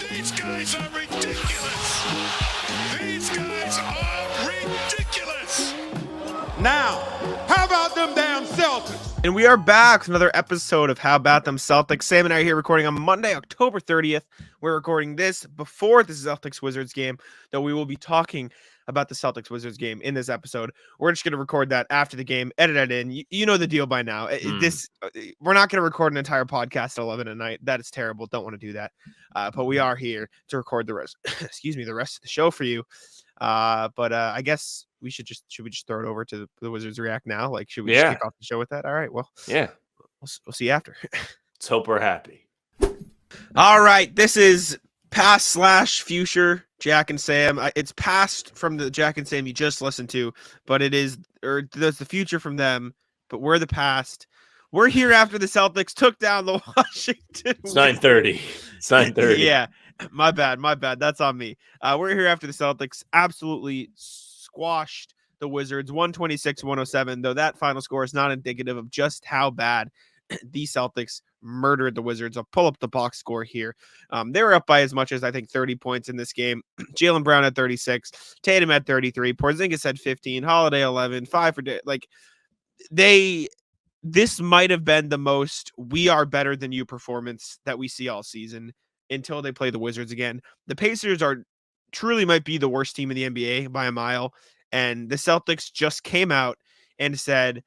These guys are ridiculous. These guys are ridiculous. Now, how about them damn Celtics? And we are back with another episode of How About Them Celtics. Sam and I are here recording on Monday, October 30th. We're recording this before the Celtics-Wizards game, though we will be talking about the Celtics-Wizards game in this episode. We're just going to record that after the game, edit it in. You know the deal by now. We're not going to record an entire podcast at 11 at night. That is terrible. Don't want to do that. But we are here to record the rest, the rest of the show for you. But I guess should we just throw it over to the Wizards react now? Like, should we just kick off the show with that? All right. Well, yeah, we'll see you after. Let's hope we're happy. All right. This is past/future Jack and Sam. It's past from the Jack and Sam you just listened to, but there's the future from them, but we're the past. We're here after the Celtics took down the Washington. It's 9:30. It's 9:30. Yeah. My bad. That's on me. We're here after the Celtics absolutely squashed the Wizards 126-107, though that final score is not indicative of just how bad the Celtics murdered the Wizards. I'll pull up the box score here. They were up by as much as, I think, 30 points in this game. Jaylen Brown had 36, Tatum had 33, Porzingis had 15, Holiday 11, 5 for this might have been the most we are better than you performance that we see all season until they play the Wizards again. The Pacers truly might be the worst team in the NBA by a mile. And the Celtics just came out and said,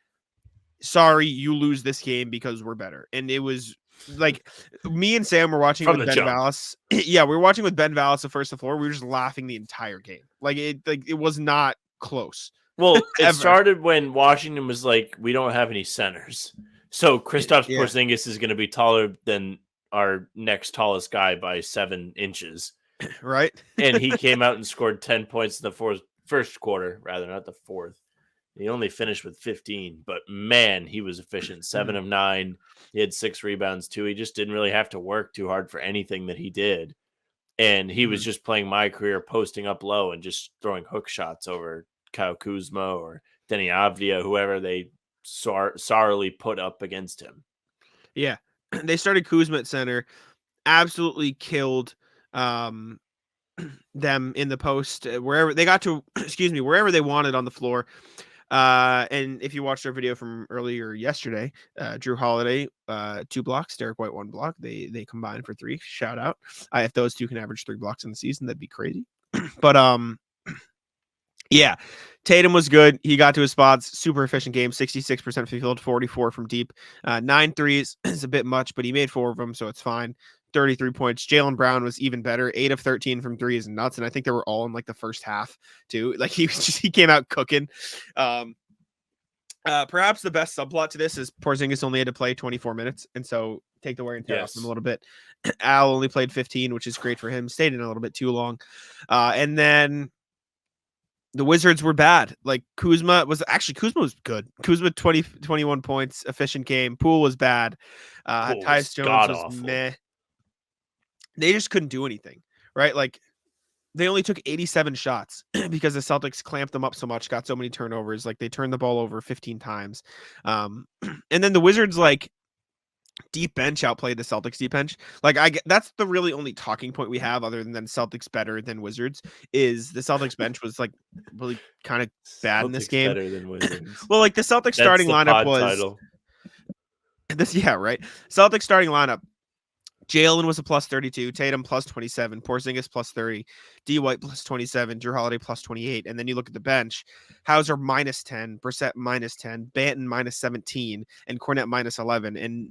sorry, you lose this game because we're better. And it was like me and Sam were watching with Ben Vallis. Yeah, we were watching with Ben Vallis at First the Floor. We were just laughing the entire game. It was not close. Well, it started when Washington was like, we don't have any centers. So Kristaps Porzingis is going to be taller than our next tallest guy by 7 inches. Right. And he came out and scored 10 points in the first quarter, rather, not the fourth. He only finished with 15, but man, he was efficient. 7 of 9. He had 6 rebounds too. He just didn't really have to work too hard for anything that he did. And he was just playing my career, posting up low and just throwing hook shots over Kyle Kuzma or Denny Avdia, whoever they sorely put up against him. Yeah. They started Kuzma at center, absolutely killed them in the post wherever they got to, wherever they wanted on the floor. And if you watched our video from earlier yesterday, Drew Holiday, 2 blocks, Derek White 1 block. They combined for 3. Shout out. If those two can average 3 blocks in the season, that'd be crazy. But yeah, Tatum was good. He got to his spots. Super efficient game. 66% from field, 44 from deep. 9 threes is a bit much, but he made 4 of them, so it's fine. 33 points. Jaylen Brown was even better. 8 of 13 from 3 is nuts, and I think they were all in like the first half too. Like he came out cooking. Perhaps the best subplot to this is Porzingis only had to play 24 minutes, and so take the wear and tear off him a little bit. Al only played 15, which is great for him. Stayed in a little bit too long, and then the Wizards were bad. Like Kuzma was good. Kuzma 21 points, efficient game. Poole was bad. Tyus Jones was meh. They just couldn't do anything, right? Like they only took 87 shots because the Celtics clamped them up so much, got so many turnovers. Like they turned the ball over 15 times. And then the Wizards deep bench outplayed the Celtics deep bench. That's the really only talking point we have other than Celtics better than Wizards is the Celtics bench was really kind of bad in this game. Better than Wizards. Well, the Celtics starting lineup was title. Celtics starting lineup. Jaylen was a plus 32, Tatum plus 27, Porzingis plus 30, D White plus 27, Drew Holiday plus 28. And then you look at the bench, Hauser minus 10, Brissett minus 10, Banton minus 17, and Cornette minus 11. And,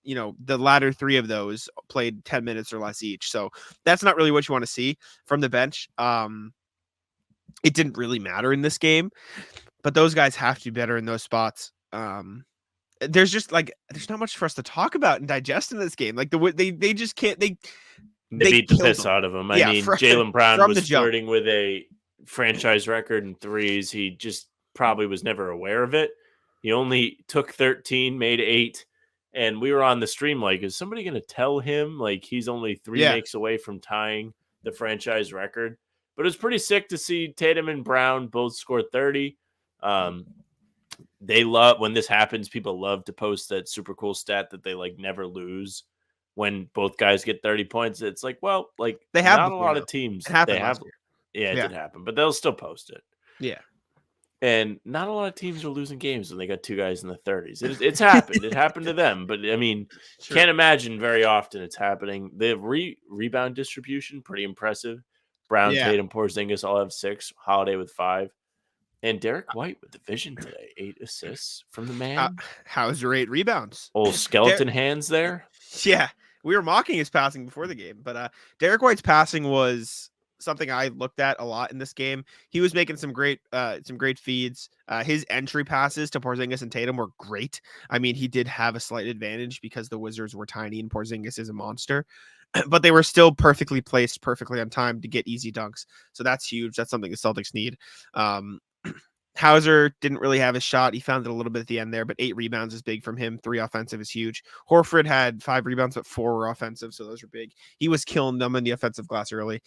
the latter 3 of those played 10 minutes or less each. So that's not really what you want to see from the bench. It didn't really matter in this game, but those guys have to be better in those spots. There's just there's not much for us to talk about and digest in this game. They just can't. They beat the piss out of him. I mean, Jaylen Brown was flirting with a franchise record in threes. He just probably was never aware of it. He only took 13, made 8, and we were on the stream is somebody going to tell him he's only 3 makes away from tying the franchise record? But it was pretty sick to see Tatum and Brown both score 30. They love when this happens. People love to post that super cool stat that they never lose when both guys get 30 points, it's like, well, like They have not a before, lot though. of teams. It happened They last have. year. Yeah, it Yeah. did happen, but they'll still post it. Yeah. And not a lot of teams are losing games when they got two guys in the 30s. It's happened. It happened to them, but I mean, Sure. can't imagine very often it's happening. The rebound distribution pretty impressive. Brown, Yeah. Tatum, Porzingis all have 6. Holiday with 5. And Derek White with the vision today, 8 assists from the man. How's your 8 rebounds? Old skeleton hands there. Yeah, we were mocking his passing before the game, but Derek White's passing was something I looked at a lot in this game. He was making some great feeds. His entry passes to Porzingis and Tatum were great. I mean, he did have a slight advantage because the Wizards were tiny and Porzingis is a monster, but they were still perfectly placed, perfectly on time to get easy dunks. So that's huge. That's something the Celtics need. Hauser didn't really have his shot. He found it a little bit at the end there, but 8 rebounds is big from him. 3 offensive is huge. Horford had 5 rebounds, but 4 were offensive, so those were big. He was killing them in the offensive glass early.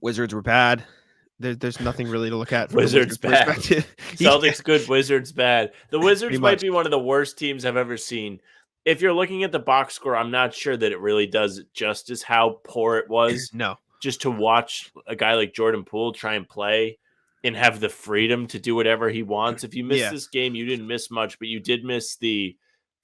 Wizards were bad. There's nothing really to look at. Wizards bad. Celtics good, Wizards bad. The Wizards might be one of the worst teams I've ever seen. If you're looking at the box score, I'm not sure that it really does justice how poor it was. No. Just to watch a guy like Jordan Poole try and play and have the freedom to do whatever he wants. If you missed this game, you didn't miss much, but you did miss the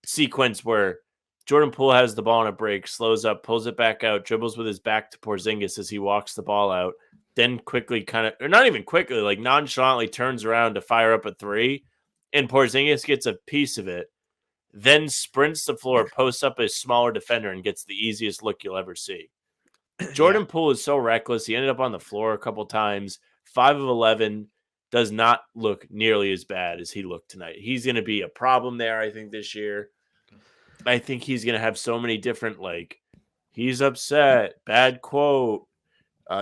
sequence where Jordan Poole has the ball on a break, slows up, pulls it back out, dribbles with his back to Porzingis as he walks the ball out, then quickly or not even quickly, like nonchalantly turns around to fire up a 3, and Porzingis gets a piece of it, then sprints the floor, posts up a smaller defender, and gets the easiest look you'll ever see. Jordan Poole is so reckless. He ended up on the floor a couple times. 5 of 11 does not look nearly as bad as he looked tonight. He's going to be a problem there, I think, this year. I think he's going to have so many different, like, he's upset, bad quote.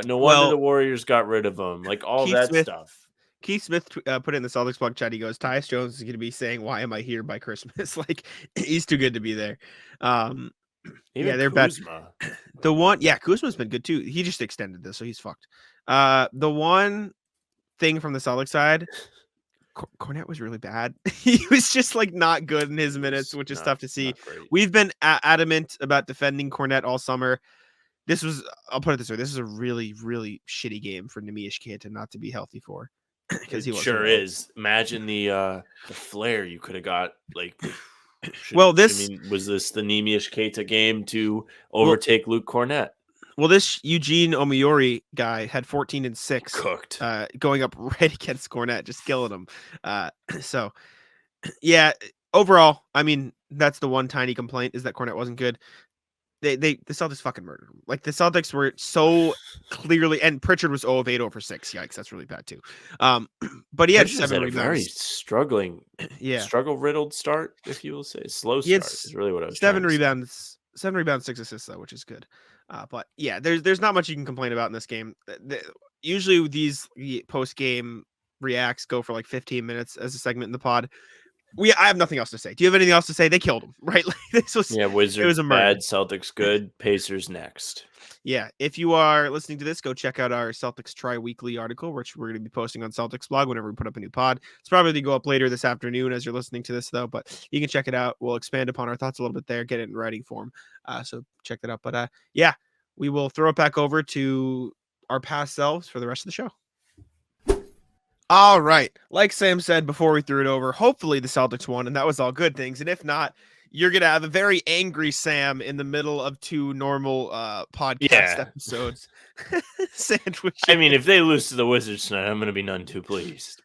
No wonder the Warriors got rid of him. Like, all that stuff. Keith Smith put in the Celtics blog chat. He goes, Tyus Jones is going to be saying, "Why am I here by Christmas?" Like, he's too good to be there. Even they're Kuzma. bad. The one, Kuzma's been good too. He just extended this, so he's fucked. The one thing from the Celtics side, Cornette was really bad. He was just like not good in his minutes, which is tough to see. We've been adamant about defending Cornette all summer. I'll put it this way, this is a really, really shitty game for Neemias Queta not to be healthy for. Because he sure is. Imagine the flare you could have got. Like, was this the Neemias Queta game to overtake Luke Cornette? Well, this Eugene Omiori guy had 14 and 6 cooked, going up right against Cornette, just killing him. So, yeah, overall, I mean, that's the one tiny complaint is that Cornette wasn't good. The Celtics fucking murdered him. Like, the Celtics were so clearly, and Pritchard was 0 of 8 over 6. Yikes, that's really bad too. But he had 7 rebounds. Very struggling, struggle-riddled start, if you will say. Slow start is really what I was 7 rebounds, 6 assists, though, which is good. But yeah, there's not much you can complain about in this game. Usually these post-game reacts go for like 15 minutes as a segment in the pod. I have nothing else to say. Do you have anything else to say? They killed him, right? Like, Wizards it was a bad, Celtics good, Pacers next. Yeah, if you are listening to this, go check out our Celtics Tri-Weekly article, which we're going to be posting on Celtics blog whenever we put up a new pod. It's probably going to go up later this afternoon as you're listening to this, though, but you can check it out. We'll expand upon our thoughts a little bit there, get it in writing form. So check that out. But yeah, we will throw it back over to our past selves for the rest of the show. All right. Like Sam said before we threw it over, hopefully the Celtics won, and that was all good things. And if not, you're going to have a very angry Sam in the middle of 2 normal podcast episodes. Sandwich. I mean, if they lose to the Wizards tonight, I'm going to be none too pleased.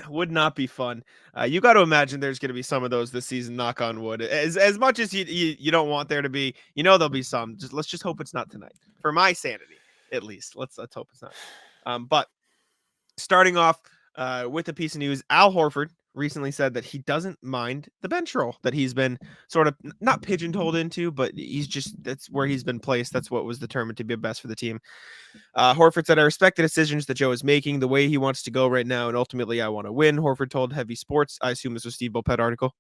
Would not be fun. You got to imagine there's going to be some of those this season, knock on wood. As much as you don't want there to be, there'll be some. Let's just hope it's not tonight. For my sanity, at least. Let's hope it's not. But starting off with a piece of news, Al Horford recently said that he doesn't mind the bench role that he's been sort of not pigeonholed into, but that's where he's been placed. That's what was determined to be best for the team. Horford said, "I respect the decisions that Joe is making, the way he wants to go right now, and ultimately I want to win." Horford told Heavy Sports, I assume this was Steve Bulpett article.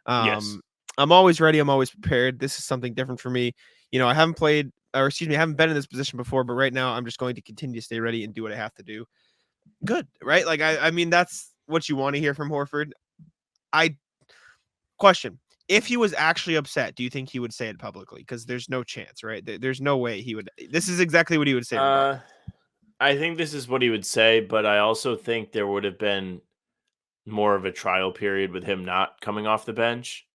Yes. "I'm always ready. I'm always prepared. This is something different for me. I haven't been in this position before, but right now I'm just going to continue to stay ready and do what I have to do." Good, right? Like, I mean, that's what you want to hear from Horford. Question. if he was actually upset, do you think he would say it publicly? Because there's no chance, right? There's no way he would. This is exactly what he would say. I think this is what he would say, but I also think there would have been more of a trial period with him not coming off the bench.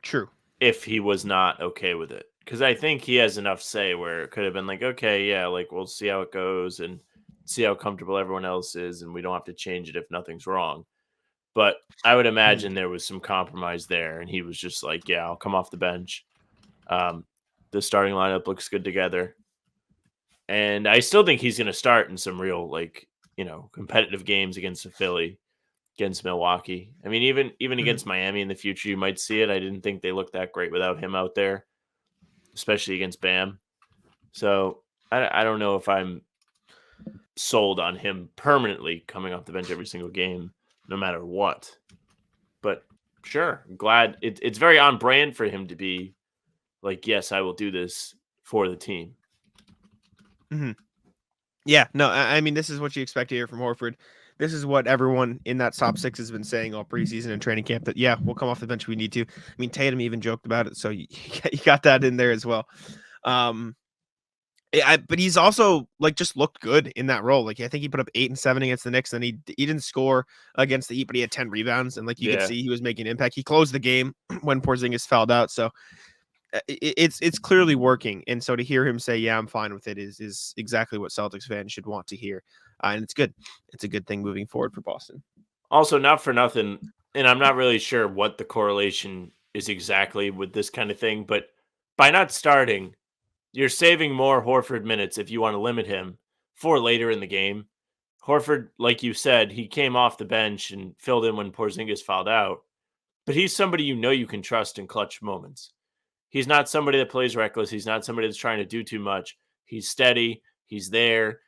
True. If he was not okay with it. Because I think he has enough say where it could have been like, okay, yeah, like we'll see how it goes and see how comfortable everyone else is, and we don't have to change it if nothing's wrong. But I would imagine there was some compromise there, and he was just like, yeah, I'll come off the bench. The starting lineup looks good together. And I still think he's going to start in some real, like, competitive games against Philly, against Milwaukee. I mean, even against Miami in the future, you might see it. I didn't think they looked that great without him out there, especially against Bam. So I don't know if I'm sold on him permanently coming off the bench every single game, no matter what. But sure, I'm glad it's very on brand for him to be like, yes, I will do this for the team. Mm-hmm. Yeah, no, I mean, this is what you expect to hear from Horford. This is what everyone in that top 6 has been saying all preseason and training camp, that, yeah, we'll come off the bench if we need to. I mean, Tatum even joked about it, so you got that in there as well. But he's also, like, just looked good in that role. Like, I think he put up 8 and 7 against the Knicks, and he didn't score against the Heat, but he had 10 rebounds, and, like, you could see he was making an impact. He closed the game when Porzingis fouled out, so it's clearly working. And so to hear him say, yeah, I'm fine with it is exactly what Celtics fans should want to hear. And it's good. It's a good thing moving forward for Boston. Also, not for nothing, and I'm not really sure what the correlation is exactly with this kind of thing, but by not starting, you're saving more Horford minutes if you want to limit him for later in the game. Horford, like you said, he came off the bench and filled in when Porzingis fouled out, but he's somebody you can trust in clutch moments. He's not somebody that plays reckless. He's not somebody that's trying to do too much. He's steady. He's there,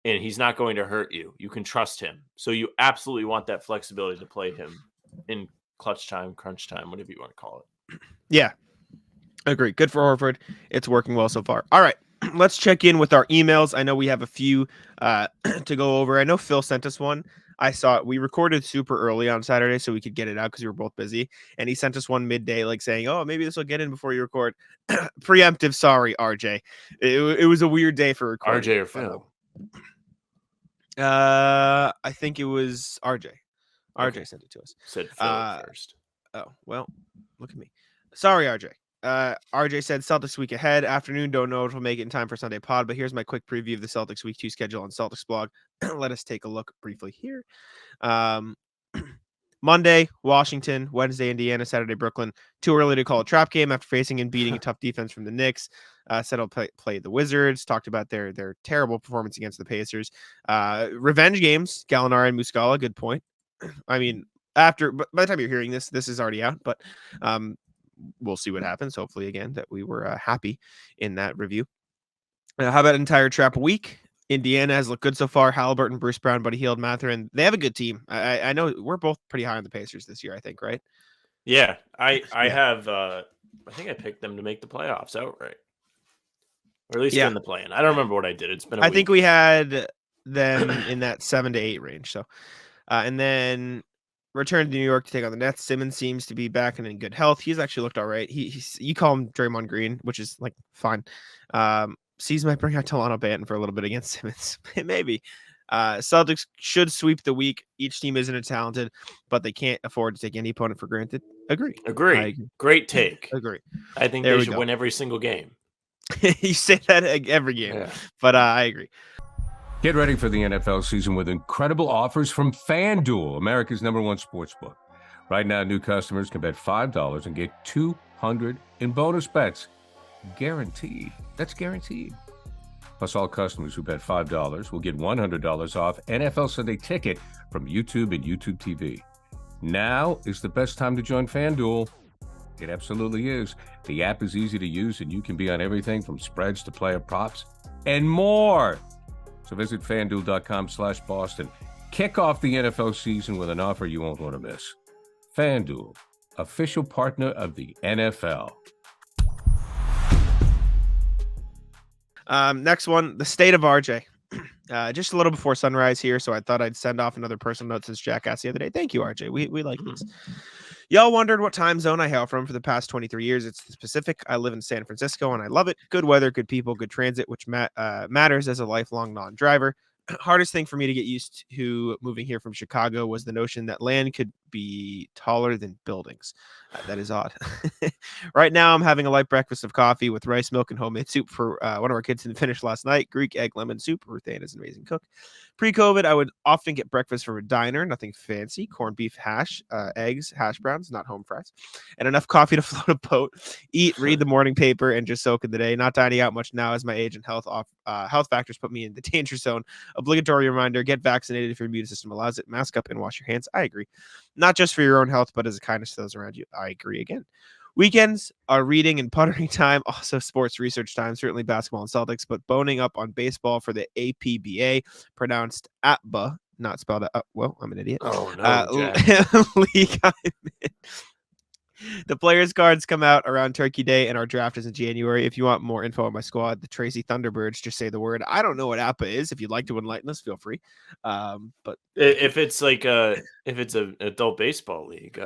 and he's not going to hurt you. You can trust him. So you absolutely want that flexibility to play him in clutch time, crunch time, whatever you want to call it. Yeah, agree. Good for Horford. It's working well so far. All right, let's check in with our emails. I know we have a few to go over. I know Phil sent us one. I saw it. We recorded super early on Saturday so we could get it out because we were both busy. And he sent us one midday, like saying, oh, maybe this will get in before you record. Preemptive. Sorry, RJ. It was a weird day for recording. RJ or Phil? I think it was RJ. RJ sent it to us. Said Phil first. Oh, well, look at me. Sorry, RJ. RJ said Celtics week ahead. Afternoon, don't know if we'll make it in time for Sunday pod, but here's my quick preview of the Celtics week 2 schedule on Celtics blog. Let us take a look briefly here. Monday, Washington. Wednesday, Indiana. Saturday, Brooklyn. Too early to call a trap game after facing and beating a tough defense from the Knicks. Said I'll play the Wizards. Talked about their terrible performance against the Pacers. Revenge games, Gallinari and Muscala. Good point. I mean, by the time you're hearing this is already out, but we'll see what happens. Hopefully, again, that we were happy in that review. How about entire trap week? Indiana has looked good so far. Halliburton, Bruce Brown, Buddy Hield, Mathurin. They have a good team. I know we're both pretty high on the Pacers this year, I think, right? Yeah, I have. I think I picked them to make the playoffs outright, or at least in the play-in. I don't remember what I did. It's been a week. Think we had them in that 7 to 8 range. So, and then return to New York to take on the Nets. Simmons seems to be back and in good health. He's actually looked all right. You call him Draymond Green, which is like fine. Seas might bring out Delano Banton for a little bit against Simmons. Maybe. Celtics should sweep the week. Each team isn't as talented, but they can't afford to take any opponent for granted. Agree. Great take. Agree. I think they should win every single game. You say that every game, but I agree. Get ready for the NFL season with incredible offers from FanDuel, America's #1 sportsbook. Right now, new customers can bet $5 and get $200 in bonus bets. Guaranteed. That's guaranteed. Plus, all customers who bet $5 will get $100 off NFL Sunday Ticket from YouTube and YouTube TV. Now is the best time to join FanDuel. It absolutely is. The app is easy to use, and you can be on everything from spreads to player props and more. So visit FanDuel.com/Boston. Kick off the NFL season with an offer you won't want to miss. FanDuel, official partner of the NFL. Next one, the state of RJ. Just a little before sunrise here, so I thought I'd send off another personal note since Jack asked the other day. Thank you, RJ. We like these. Y'all wondered what time zone I hail from for the past 23 years. It's the Pacific. I live in San Francisco and I love it. Good weather, good people, good transit, which matters as a lifelong non-driver. Hardest thing for me to get used to moving here from Chicago was the notion that land could be taller than buildings. That is odd. Right now, I'm having a light breakfast of coffee with rice, milk, and homemade soup for one of our kids to finish last night. Greek egg lemon soup. Ruth Ann is an amazing cook. Pre-COVID, I would often get breakfast from a diner, nothing fancy, corned beef hash, eggs, hash browns, not home fries, and enough coffee to float a boat, eat, read the morning paper, and just soak in the day. Not dining out much now as my age and health factors put me in the danger zone. Obligatory reminder, get vaccinated if your immune system allows it. Mask up and wash your hands. I agree. Not just for your own health, but as a kindness to those around you. I agree again. Weekends are reading and puttering time, also sports research time, certainly basketball and Celtics, but boning up on baseball for the APBA, pronounced APBA, not spelled out. Well, I'm an idiot. Oh, no, Jack. League I'm in. The players' cards come out around Turkey Day, and our draft is in January. If you want more info on my squad, the Tracy Thunderbirds, just say the word. I don't know what APBA is. If you'd like to enlighten us, feel free. But if it's like if it's an adult baseball league,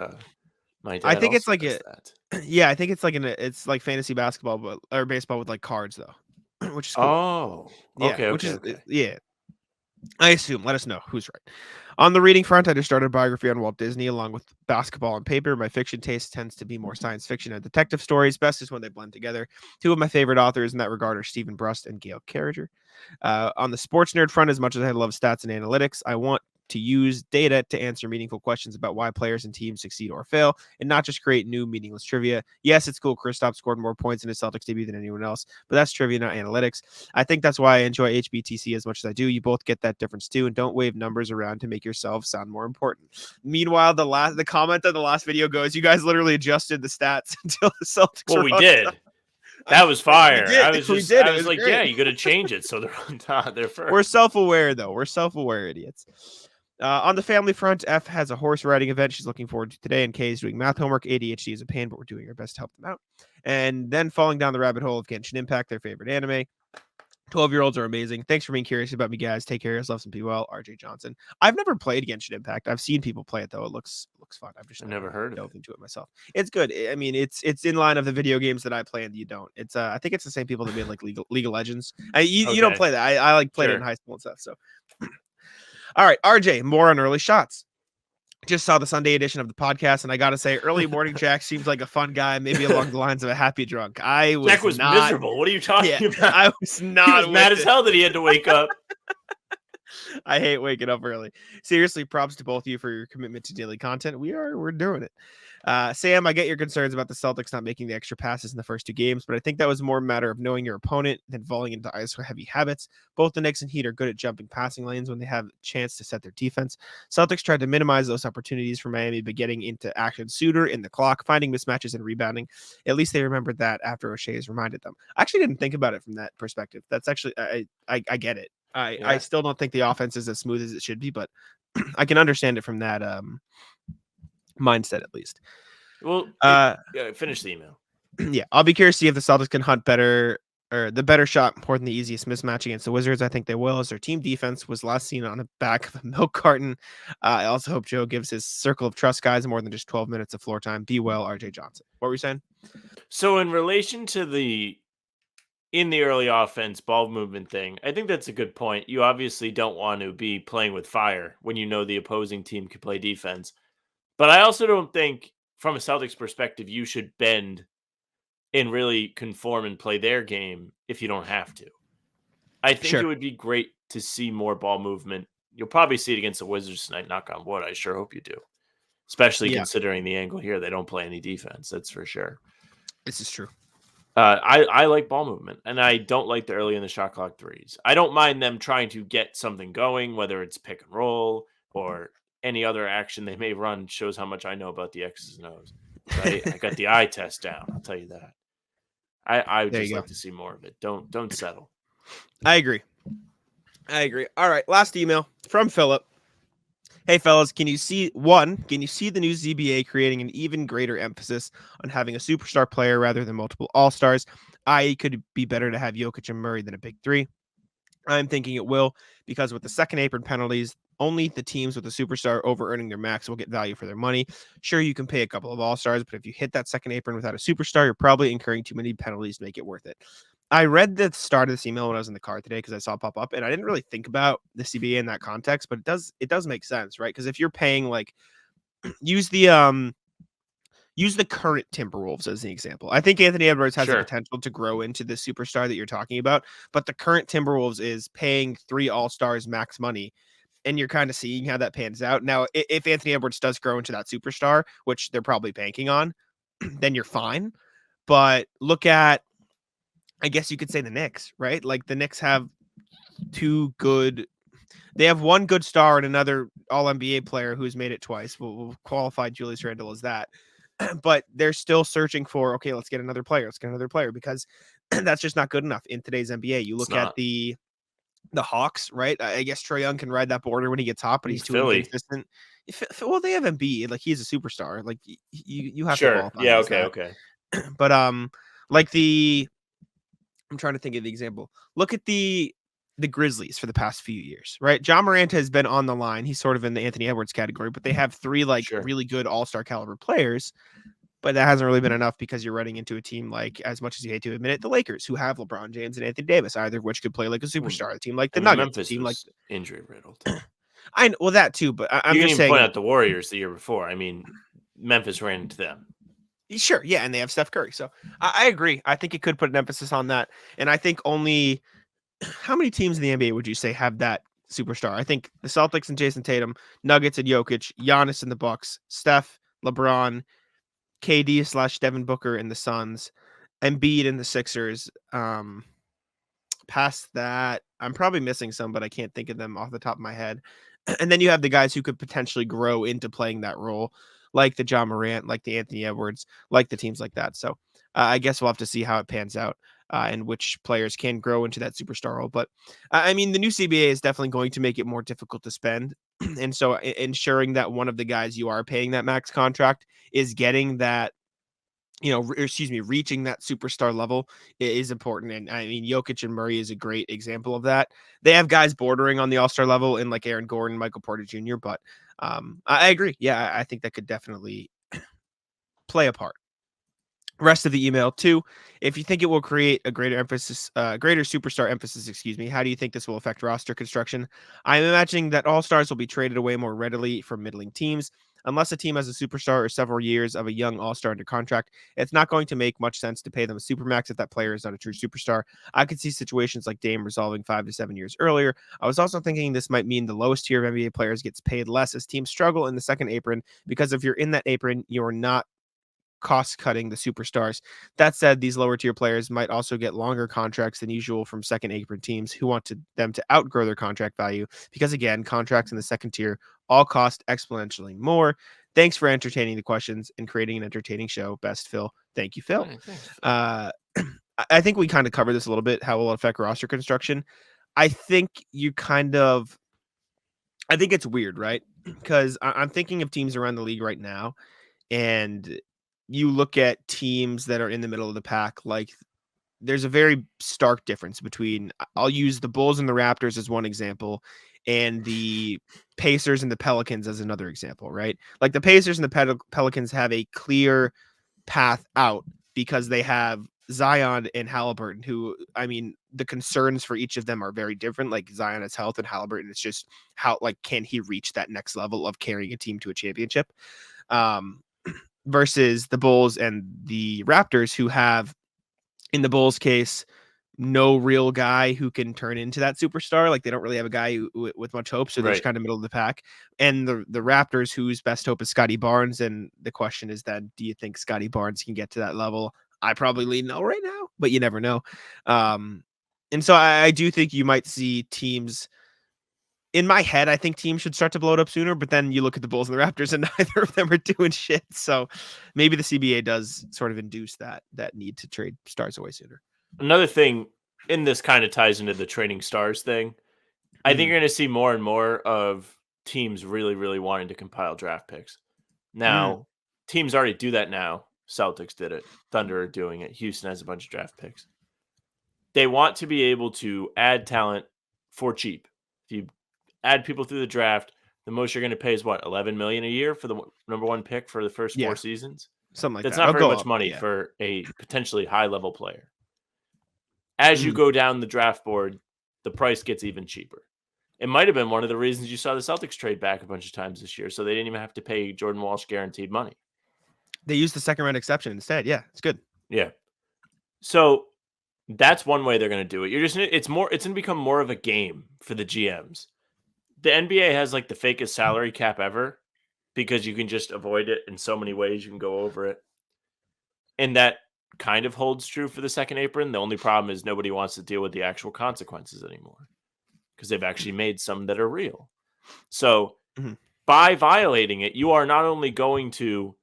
my dad I think it's also like does a that. yeah, I think it's like it's like fantasy basketball, but or baseball with like cards though, which is cool. Oh, Yeah, okay, which is okay. yeah. I assume. Let us know who's right. On the reading front, I just started a biography on Walt Disney along with basketball and paper. My fiction taste tends to be more science fiction and detective stories. Best is when they blend together. Two of my favorite authors in that regard are Stephen Brust and Gail Carriger. On the sports nerd front, as much as I love stats and analytics, I want to use data to answer meaningful questions about why players and teams succeed or fail, and not just create new meaningless trivia. Yes, it's cool Kristaps scored more points in his Celtics debut than anyone else, but that's trivia, not analytics. I think that's why I enjoy HBTC as much as I do. You both get that difference too, and don't wave numbers around to make yourself sound more important. Meanwhile, the comment of the last video goes, "You guys literally adjusted the stats until the Celtics." Well, were we on did. top." That was fire. did. I was We just, did. I It was was like, great. yeah, you got to change it so they're on top. They're first. We're self-aware, though. We're self-aware idiots. On the family front, F has a horse riding event she's looking forward to today, and K is doing math homework. ADHD is a pain, but we're doing our best to help them out. And then falling down the rabbit hole of Genshin Impact, their favorite anime. 12-year-olds are amazing. Thanks for being curious about me, guys. Take care of yourselves and be well. RJ Johnson. I've never played Genshin Impact. I've seen people play it, though. It looks fun. I've just never heard of delved into it myself. It's good. I mean, it's in line of the video games that I play and you don't. It's I think it's the same people that made like League of Legends. You don't Okay. play that. I like played it in Sure. high school and stuff. So, all right, RJ, more on early shots. Just saw the Sunday edition of the podcast, and I gotta say, early morning Jack seems like a fun guy, maybe along the lines of a happy drunk. Jack was not, miserable. What are you talking about? I was not. He was mad with as it. hell that he had to wake up. I hate waking up early. Seriously, props to both of you for your commitment to daily content. We're doing it. Sam, I get your concerns about the Celtics not making the extra passes in the first two games, but I think that was more a matter of knowing your opponent than falling into ISO-heavy habits. Both the Knicks and Heat are good at jumping passing lanes when they have a chance to set their defense. Celtics tried to minimize those opportunities for Miami, but getting into action sooner in the clock, finding mismatches and rebounding. At least they remembered that after O'Shea's reminded them. I actually didn't think about it from that perspective. That's actually, I get it. I still don't think the offense is as smooth as it should be, but I can understand it from that mindset at least. Well, finish the email. Yeah, I'll be curious to see if the Celtics can hunt better or the better shot more than the easiest mismatch against the Wizards. I think they will, as their team defense was last seen on the back of a milk carton. I also hope Joe gives his circle of trust guys more than just 12 minutes of floor time. Be well, RJ Johnson. What were you saying? So in relation to in the early offense ball movement thing, I think that's a good point. You obviously don't want to be playing with fire when you know the opposing team can play defense. But I also don't think, from a Celtics perspective, you should bend and really conform and play their game if you don't have to. I think it would be great to see more ball movement. You'll probably see it against the Wizards tonight, knock on wood. I sure hope you do. Especially considering the angle here. They don't play any defense, that's for sure. This is true. I like ball movement, and I don't like the early in the shot clock threes. I don't mind them trying to get something going, whether it's pick and roll or any other action they may run. Shows how much I know about the X's and O's. Right? I got the eye test down. I'll tell you that. I would just like to see more of it. Don't settle. I agree. All right, last email from Philip. Hey fellas, can you see the new ZBA creating an even greater emphasis on having a superstar player rather than multiple all-stars? I.e., could it be better to have Jokic and Murray than a big three? I'm thinking it will, because with the second apron penalties, only the teams with a superstar over earning their max will get value for their money. Sure, you can pay a couple of all-stars, but if you hit that second apron without a superstar, you're probably incurring too many penalties to make it worth it. I read the start of this email when I was in the car today because I saw it pop up, and I didn't really think about the CBA in that context, but it does make sense, right? Because if you're paying like use the current Timberwolves as an example. I think Anthony Edwards has the potential to grow into the superstar that you're talking about, but the current Timberwolves is paying 3 all-stars max money, and you're kind of seeing how that pans out. Now, if Anthony Edwards does grow into that superstar, which they're probably banking on, then you're fine. But look at, I guess you could say, the Knicks, right? Like the Knicks have they have one good star and another all-NBA player who's made it twice. We'll qualify Julius Randle as that. But they're still searching for, okay, let's get another player. Let's get another player, because that's just not good enough in today's NBA. You look at the Hawks, right? I guess Trae Young can ride that border when he gets hot, but he's too inconsistent. Well, they have Embiid. Like, he's a superstar. Like, you have to qualify. Yeah, okay. But I'm trying to think of the example. Look at the Grizzlies for the past few years, right? John Morant has been on the line. He's sort of in the Anthony Edwards category, but they have 3 really good all-star caliber players. But that hasn't really been enough, because you're running into a team like, as much as you hate to admit it, the Lakers, who have LeBron James and Anthony Davis, either of which could play like a superstar. A team like the Nuggets, Memphis a team like injury riddled. well, that too, but I'm you just can saying. Point out the Warriors the year before. I mean, Memphis ran into them. Sure, yeah, and they have Steph Curry, so I agree. I think it could put an emphasis on that, and I think only how many teams in the NBA would you say have that superstar? I think the Celtics and Jason Tatum, Nuggets and Jokic, Giannis and the Bucks, Steph, LeBron, KD / Devin Booker and the Suns, Embiid and the Sixers. Past that, I'm probably missing some, but I can't think of them off the top of my head. And then you have the guys who could potentially grow into playing that role, like the John Morant, like the Anthony Edwards, like the teams like that. So I guess we'll have to see how it pans out, and which players can grow into that superstar role. But I mean, the new CBA is definitely going to make it more difficult to spend. And so ensuring that one of the guys you are paying that max contract is getting that, reaching that superstar level is important. And I mean, Jokic and Murray is a great example of that. They have guys bordering on the all-star level in like Aaron Gordon, Michael Porter Jr., but I agree. Yeah, I think that could definitely play a part. Rest of the email too. If you think it will create a greater superstar emphasis, how do you think this will affect roster construction? I'm imagining that all stars will be traded away more readily from middling teams. Unless a team has a superstar or several years of a young all-star under contract, it's not going to make much sense to pay them a supermax if that player is not a true superstar. I could see situations like Dame resolving 5 to 7 years earlier. I was also thinking this might mean the lowest tier of NBA players gets paid less as teams struggle in the second apron, because if you're in that apron, you're not cost-cutting the superstars. That said, these lower-tier players might also get longer contracts than usual from second apron teams who want them to outgrow their contract value, because, again, contracts in the second tier all cost exponentially more. Thanks for entertaining the questions and creating an entertaining show. Best, Phil. Thank you, Phil. I think we kind of covered this a little bit, how it will affect roster construction. I think it's weird, right? Because I'm thinking of teams around the league right now, and you look at teams that are in the middle of the pack, like there's a very stark difference between, I'll use the Bulls and the Raptors as one example, and the Pacers and the Pelicans as another example, right? Like the Pacers and the Pelicans have a clear path out because they have Zion and Halliburton, who, I mean, the concerns for each of them are very different. Like Zion is health, and Halliburton, it's just how, like, can he reach that next level of carrying a team to a championship? Versus the Bulls and the Raptors, who have, in the Bulls case, no real guy who can turn into that superstar. Like they don't really have a guy with much hope, so they're just kind of middle of the pack. And the Raptors, whose best hope is Scotty Barnes, and the question is then, do you think Scotty Barnes can get to that level? I probably lean no right now, but you never know. And so I do think you might see teams. In my head, I think teams should start to blow it up sooner, but then you look at the Bulls and the Raptors, and neither of them are doing shit. So maybe the CBA does sort of induce that need to trade stars away sooner. Another thing, and this kind of ties into the trading stars thing, I think you're going to see more and more of teams really, really wanting to compile draft picks. Now, teams already do that now. Celtics did it. Thunder are doing it. Houston has a bunch of draft picks. They want to be able to add talent for cheap. If you add people through the draft, the most you're going to pay is what, $11 million a year for the number one pick for the first 4 seasons. Something like That's that. not I'll very go much up, money yeah. for a potentially high level player. As you go down the draft board, the price gets even cheaper. It might have been one of the reasons you saw the Celtics trade back a bunch of times this year, so they didn't even have to pay Jordan Walsh guaranteed money. They used the second round exception instead. Yeah, it's good. Yeah. So that's one way they're going to do it. It's going to become more of a game for the GMs. The NBA has like the fakest salary cap ever because you can just avoid it in so many ways. You can go over it. And that kind of holds true for the second apron. The only problem is nobody wants to deal with the actual consequences anymore because they've actually made some that are real. So by violating it, you are not only going to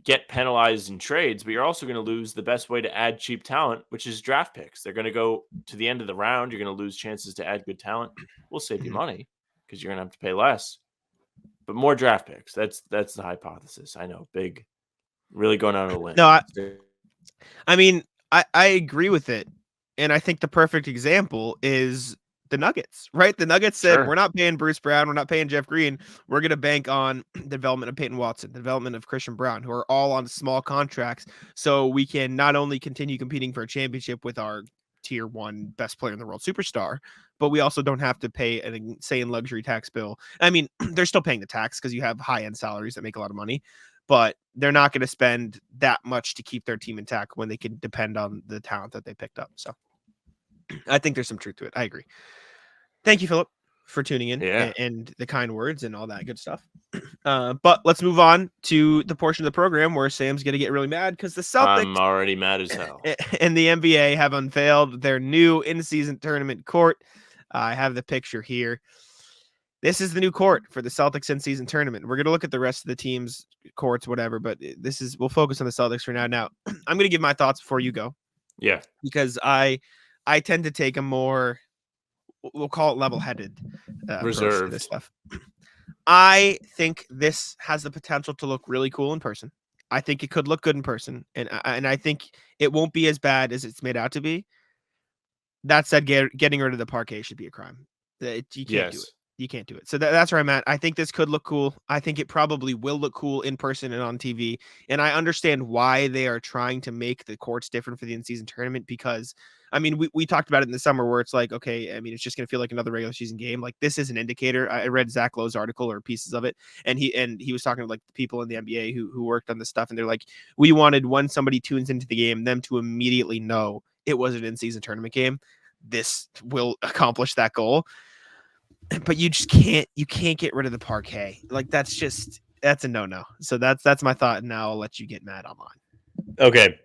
get penalized in trades, but you're also going to lose the best way to add cheap talent, which is draft picks. They're going to go to the end of the round. You're going to lose chances to add good talent. We'll save you money because you're going to have to pay less, but more draft picks. That's the hypothesis. I know, big, really going out on a limb. No, I mean, I agree with it. And I think the perfect example is the Nuggets, right? The Nuggets said, we're not paying Bruce Brown. We're not paying Jeff Green. We're going to bank on the development of Peyton Watson, the development of Christian Brown, who are all on small contracts. So we can not only continue competing for a championship with our tier 1 best player in the world superstar, but we also don't have to pay an insane luxury tax bill. I mean, they're still paying the tax because you have high-end salaries that make a lot of money, but they're not going to spend that much to keep their team intact when they can depend on the talent that they picked up. So I think there's some truth to it. I agree. Thank you, Philip, for tuning in and the kind words and all that good stuff. But let's move on to the portion of the program where Sam's going to get really mad because the Celtics, I'm already mad as hell, and the NBA have unveiled their new in-season tournament court. I have the picture here. This is the new court for the Celtics in-season tournament. We're going to look at the rest of the teams' courts, whatever, but we'll focus on the Celtics for now. Now, I'm going to give my thoughts before you go. Yeah. Because I tend to take a more, we'll call it level-headed reserved this stuff. I think this has the potential to look really cool in person. I think it could look good in person, and I think it won't be as bad as it's made out to be. That said, getting rid of the parquet should be a crime. You can't do it. You can't do it. So that's where I'm at. I think this could look cool. I think it probably will look cool in person and on TV. And I understand why they are trying to make the courts different for the in-season tournament because, I mean, we talked about it in the summer where it's like, okay, I mean, it's just going to feel like another regular season game. Like this is an indicator. I read Zach Lowe's article or pieces of it, and he was talking to like the people in the NBA who worked on this stuff, and they're like, we wanted when somebody tunes into the game, them to immediately know it was an in-season tournament game. This will accomplish that goal. But you just can't get rid of the parquet. Like that's a no-no. So that's my thought. And now I'll let you get mad online. Okay.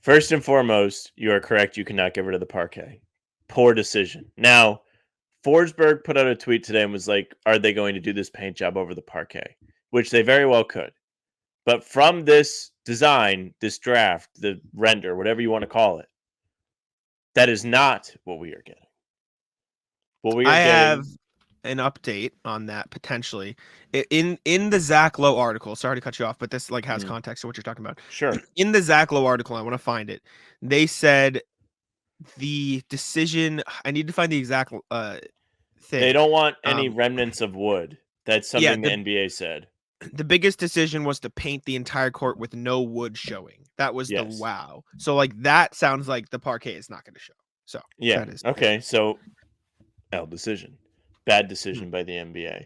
First and foremost, you are correct. You cannot get rid of the parquet. Poor decision. Now, Forsberg put out a tweet today and was like, are they going to do this paint job over the parquet? Which they very well could. But from this design, this draft, the render, whatever you want to call it, that is not what we are getting. What we are getting have an update on that potentially in the Zach Lowe article. Sorry to cut you off, but this like has context to what you're talking about. Sure. In the Zach Lowe article, I want to find it. They said the decision. I need to find the exact thing. They don't want any remnants of wood. That's something the NBA said. The biggest decision was to paint the entire court with no wood showing. That was the wow. So like that sounds like the parquet is not going to show. So yeah. Okay. So L decision. Bad decision by the NBA.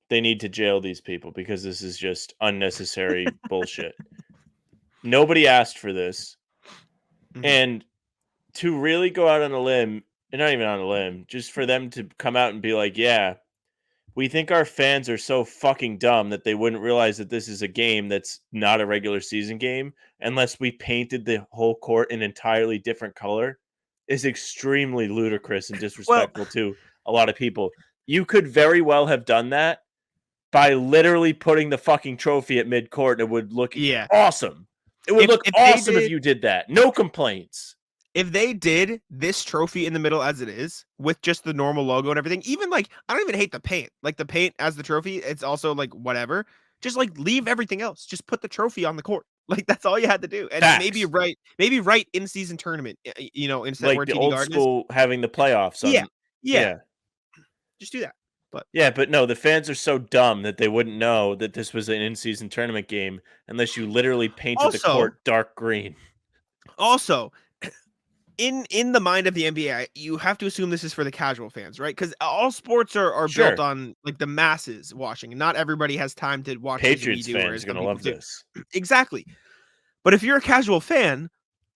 They need to jail these people because this is just unnecessary bullshit. Nobody asked for this. And to really go out on a limb, and not even on a limb, just for them to come out and be like, yeah, we think our fans are so fucking dumb that they wouldn't realize that this is a game that's not a regular season game unless we painted the whole court an entirely different color is extremely ludicrous and disrespectful to a lot of people. You could very well have done that by literally putting the fucking trophy at midcourt. It would look awesome. It would look awesome if you did that. No complaints. If they did this trophy in the middle as it is with just the normal logo and everything, even like, I don't even hate the paint. Like the paint as the trophy, it's also like whatever. Just like leave everything else. Just put the trophy on the court. Like that's all you had to do. And maybe write in season tournament, instead like where the TD old Garden school having the playoffs. Yeah. Just do that. But yeah, but no, the fans are so dumb that they wouldn't know that this was an in-season tournament game unless you literally painted the court dark green. Also, in the mind of the NBA, you have to assume this is for the casual fans, right? Because all sports are Sure. built on like the masses watching, and not everybody has time to watch. Patriots fans are gonna love this. Exactly. But if you're a casual fan,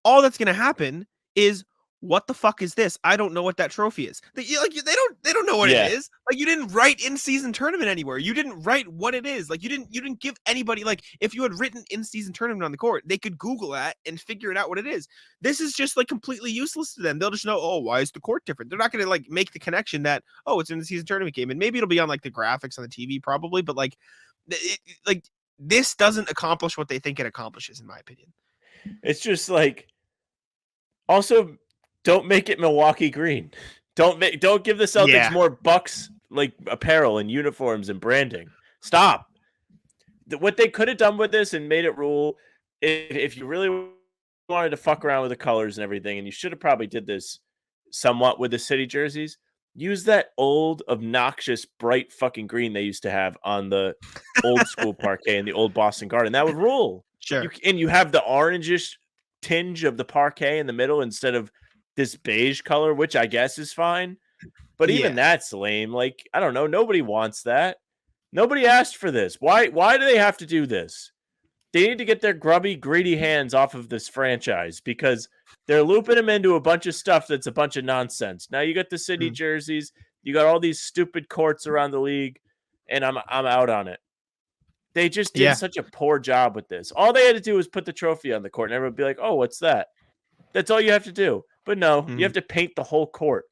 all that's gonna happen is, what the fuck is this? I don't know what that trophy is. They don't know what it is. Like, you didn't write in-season tournament anywhere. You didn't write what it is. Like, you didn't give anybody, like, if you had written in-season tournament on the court, they could Google that and figure it out what it is. This is just like completely useless to them. They'll just know, oh, why is the court different? They're not going to like make the connection that, oh, it's in the season tournament game, and maybe it'll be on like the graphics on the TV probably, but like this doesn't accomplish what they think it accomplishes, in my opinion. It's just like, also, don't make it Milwaukee green. Don't give the Celtics more Bucks like apparel and uniforms and branding. Stop. What they could have done with this and made it rule, if you really wanted to fuck around with the colors and everything, and you should have probably did this somewhat with the city jerseys, use that old obnoxious bright fucking green they used to have on the old school parquet in the old Boston Garden. That would rule. Sure. And you have the orangish tinge of the parquet in the middle instead of this beige color, which I guess is fine. But even that's lame. Like, I don't know. Nobody wants that. Nobody asked for this. Why do they have to do this? They need to get their grubby, greedy hands off of this franchise because they're looping them into a bunch of stuff that's a bunch of nonsense. Now you got the city jerseys. You got all these stupid courts around the league, and I'm out on it. They just did such a poor job with this. All they had to do was put the trophy on the court, and everyone would be like, oh, what's that? That's all you have to do. But no, you have to paint the whole court.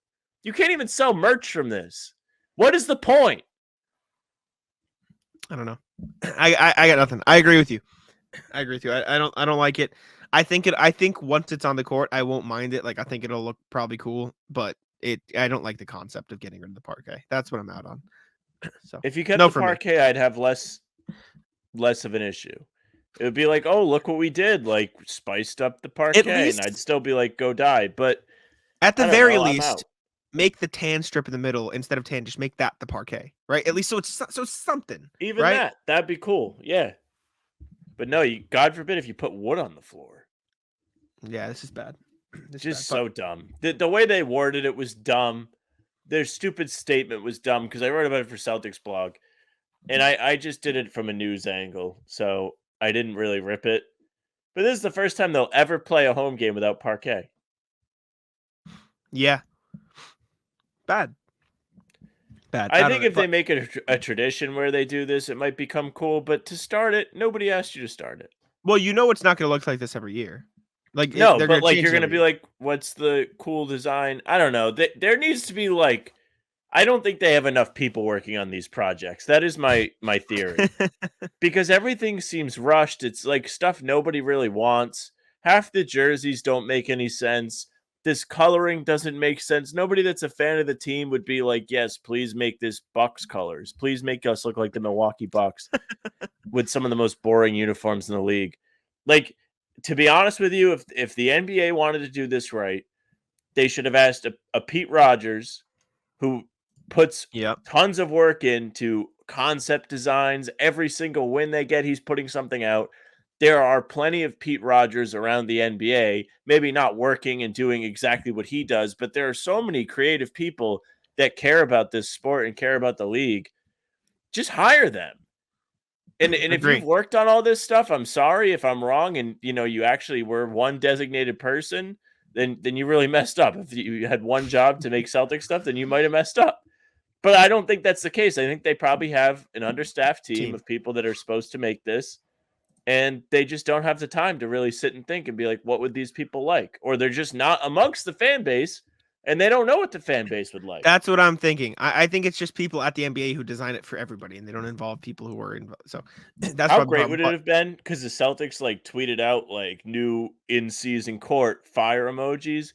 You can't even sell merch from this. What is the point? I don't know. I got nothing. I agree with you. I don't like it. I think once it's on the court, I won't mind it. Like, I think it'll look probably cool, but I don't like the concept of getting rid of the parquet. That's what I'm out on. So if you kept the parquet, I'd have less of an issue. It would be like, oh, look what we did, like spiced up the parquet, and I'd still be like, go die. But at the very least, make the tan strip in the middle instead of tan. Just make that the parquet, right? At least so it's something. Even right? that'd be cool, yeah. But no, God forbid if you put wood on the floor. Yeah, this is bad. So dumb. The way they worded it was dumb. Their stupid statement was dumb because I wrote about it for Celtics blog, and I just did it from a news angle, so I didn't really rip it. But this is the first time they'll ever play a home game without parquet. Yeah. Bad. I think if they make it a tradition where they do this, it might become cool. But to start it, nobody asked you to start it. Well, it's not going to look like this every year. Like, no, but like you're going to be like, what's the cool design? I don't know. There needs to be like, I don't think they have enough people working on these projects. That is my theory. Because everything seems rushed. It's like stuff nobody really wants. Half the jerseys don't make any sense. This coloring doesn't make sense. Nobody that's a fan of the team would be like, yes, please make this Bucks colors. Please make us look like the Milwaukee Bucks with some of the most boring uniforms in the league. Like, to be honest with you, if the NBA wanted to do this right, they should have asked a Pete Rogers who puts tons of work into concept designs. Every single win they get, he's putting something out. There are plenty of Pete Rogers around the NBA, maybe not working and doing exactly what he does, but there are so many creative people that care about this sport and care about the league. Just hire them. And if you've worked on all this stuff, I'm sorry if I'm wrong, and you actually were one designated person, then you really messed up. If you had one job to make Celtic stuff, then you might have messed up. But I don't think that's the case. I think they probably have an understaffed team of people that are supposed to make this. And they just don't have the time to really sit and think and be like, what would these people like? Or they're just not amongst the fan base, and they don't know what the fan base would like. That's what I'm thinking. I think it's just people at the NBA who design it for everybody, and they don't involve people who are involved. So that's how great would it have been? Because the Celtics like tweeted out like new in-season court fire emojis.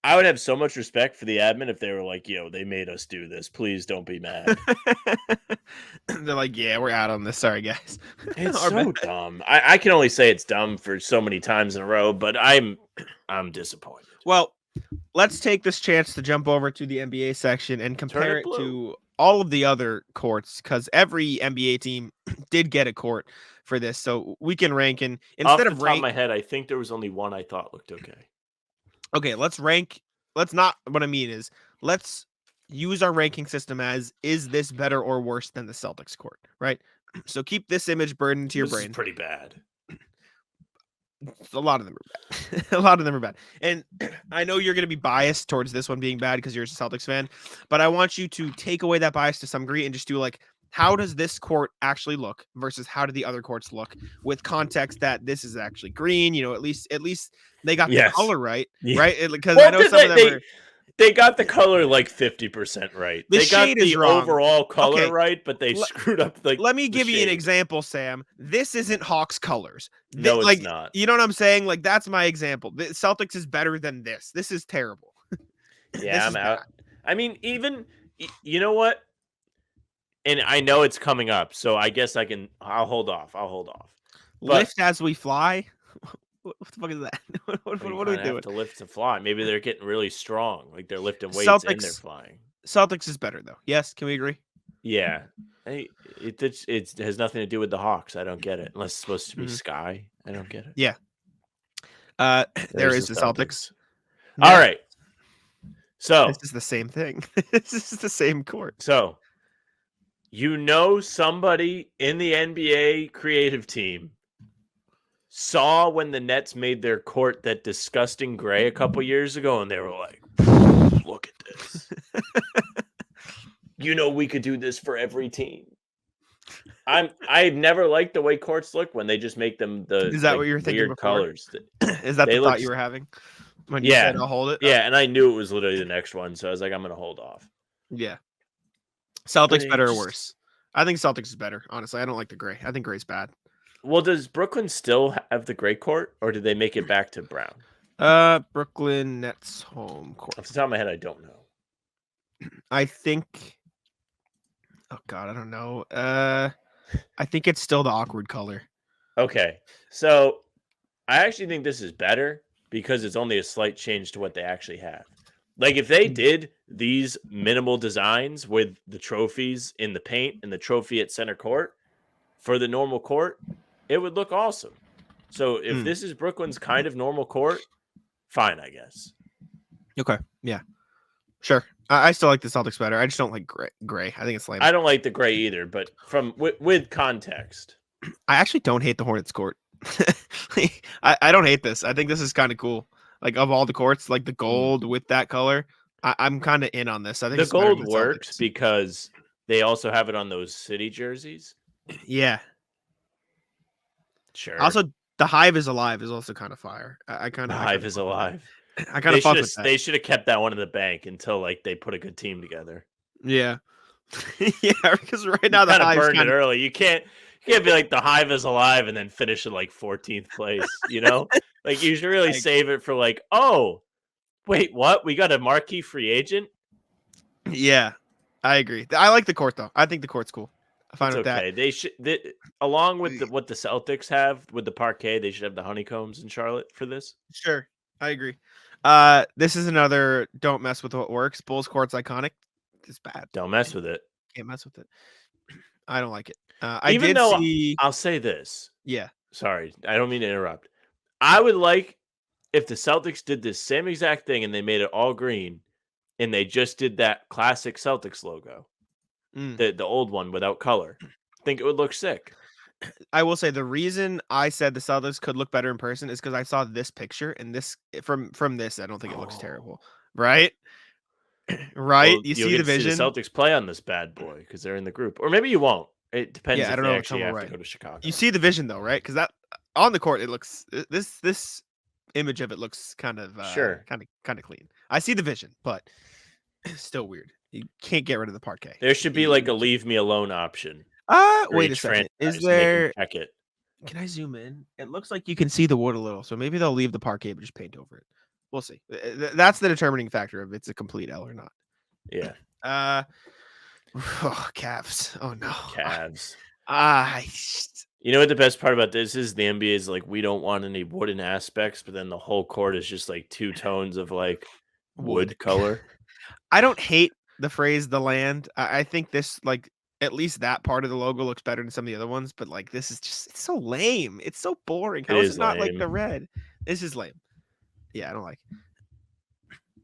I would have so much respect for the admin if they were like, yo, they made us do this. Please don't be mad. They're like, yeah, we're out on this. Sorry, guys. It's so dumb. I can only say it's dumb for so many times in a row, but I'm disappointed. Well, let's take this chance to jump over to the NBA section and compare it blue. to all of the other courts, because every NBA team did get a court for this. So we can rank Off instead the of top of my head, I think there was only one I thought looked okay. Okay, let's rank. Let's not. What I mean is, let's use our ranking system as, is this better or worse than the Celtics court, right? So keep this image burned into your This is brain. pretty bad. A lot of them are bad. A lot of them are bad. And I know you're going to be biased towards this one being bad because you're a Celtics fan, but I want you to take away that bias to some degree and just do like, how does this court actually look versus how do the other courts look, with context that this is actually green, at least they got the color right, right? Because I know some of them they got the color like 50% right. The they got shade is the wrong. overall color Okay. right, but they screwed up like Let me give you an shade. example, Sam. This isn't Hawks colors. No, it's not. You know what I'm saying? Like, that's my example. The Celtics is better than this. This is terrible. Yeah, I'm out. I mean, even you know what? And I know it's coming up, so I guess I'll hold off. Lift as we fly. What the fuck is that? What are we doing? Have to lift to fly. Maybe they're getting really strong, like they're lifting weights and they're flying. Celtics is better though. Yes, can we agree? Yeah, it has nothing to do with the Hawks. I don't get it. Unless it's supposed to be sky. I don't get it. Yeah. There is the Celtics. All right. So this is the same thing. This is the same court. So somebody in the NBA creative team saw when the Nets made their court that disgusting gray a couple years ago, and they were like, look at this. We could do this for every team. I've never liked the way courts look when they just make them Is that what you're thinking weird before? colors. Is that the thought you were having when you said I'll hold it? Yeah, and I knew it was literally the next one, so I was like, I'm going to hold off. Yeah. Celtics better or worse? I think Celtics is better. Honestly, I don't like the gray. I think gray's bad. Well, does Brooklyn still have the gray court, or did they make it back to brown? Brooklyn Nets home court. Off the top of my head, I don't know. I think. Oh God, I don't know. I think it's still the awkward color. Okay, so I actually think this is better because it's only a slight change to what they actually have. Like if they did these minimal designs with the trophies in the paint and the trophy at center court for the normal court, it would look awesome. So if this is Brooklyn's kind of normal court, fine, I guess. Okay. Yeah. Sure. I still like the Celtics better. I just don't like gray. I think it's lame. I don't like the gray either, but with context. I actually don't hate the Hornets court. I don't hate this. I think this is kind of cool. Like of all the courts, like the gold with that color, I'm kind of in on this. I think the gold works because they also have it on those city jerseys. Yeah. Sure. Also, the Hive is alive is also kind of fire. I kind of Hive is alive. I kind of fuck with that. They should have kept that one in the bank until like they put a good team together. Yeah. Yeah, because right now the Hive burned it early. You can't be like the Hive is alive and then finish in like 14th place. Like you should really save it for like, oh, wait, what? We got a marquee free agent. Yeah, I agree. I like the court though. I think the court's cool. I'm fine with that. They should, along with what the Celtics have with the parquet, they should have the honeycombs in Charlotte for this. Sure, I agree. This is another don't mess with what works. Bulls court's iconic. It's bad. Don't mess with it. Can't mess with it. I don't like it. I'll say this. Yeah. Sorry, I don't mean to interrupt. I would like if the Celtics did this same exact thing and they made it all green, and they just did that classic Celtics logo, the old one without color. I think it would look sick. I will say the reason I said the Celtics could look better in person is because I saw this picture, and this from this, I don't think it looks terrible. Right? Right? Well, you see the vision. See the Celtics play on this bad boy because they're in the group, or maybe you won't. It depends. Yeah, if I don't they know. actually have to go to Chicago. You see the vision though, right? Because that on the court, it looks this image of it looks kind of kind of clean. I see the vision, but still weird. You can't get rid of the parquet. There should be like a leave me alone option. Wait a second. Is there? Check it. Can I zoom in? It looks like you can see the wood a little, so maybe they'll leave the parquet but just paint over it. We'll see. That's the determining factor of it's a complete L or not. Yeah. Cavs. Oh no. Cavs. You know what the best part about this is? The NBA is like, we don't want any wooden aspects, but then the whole court is just like two tones of like wood color. I don't hate the phrase "the land." I think this, like, at least that part of the logo looks better than some of the other ones. But like, this is just—it's so lame. It's so boring. How is it not like the red? This is lame. Yeah, I don't like it.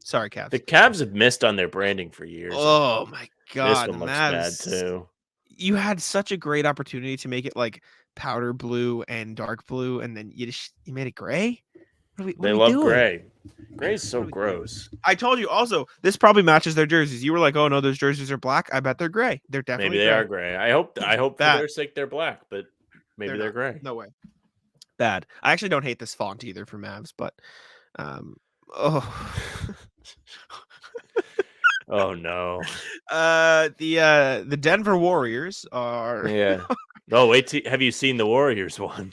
Sorry, Cavs. The Cavs have missed on their branding for years. Oh my god, this one looks bad too. You had such a great opportunity to make it like powder blue and dark blue, and then you made it gray. They love gray. Gray is so gross. I told you also, this probably matches their jerseys. You were like, "Oh no, those jerseys are black." I bet they're gray. They're definitely maybe they are gray. I hope for their sake they're black, but maybe they're gray. No way. Bad. I actually don't hate this font either for Mavs, but oh. Oh no. The Denver Warriors are Oh, have you seen the Warriors one?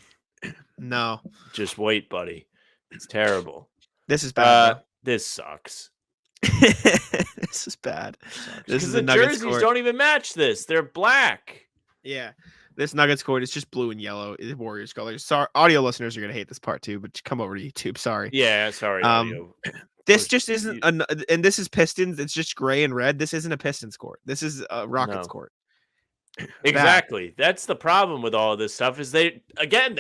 No. Just wait, buddy. It's terrible. This is bad. This sucks. This is bad. This is the jerseys court. Don't even match this. They're black. Yeah. This Nuggets court is just blue and yellow. It's Warriors colors. Sorry, audio listeners are gonna hate this part too, but come over to YouTube. Sorry. Yeah, sorry. Audio. This just isn't and this is Pistons. It's just gray and red. This isn't a Pistons court. This is a Rockets court. Exactly. That's the problem with all of this stuff is they're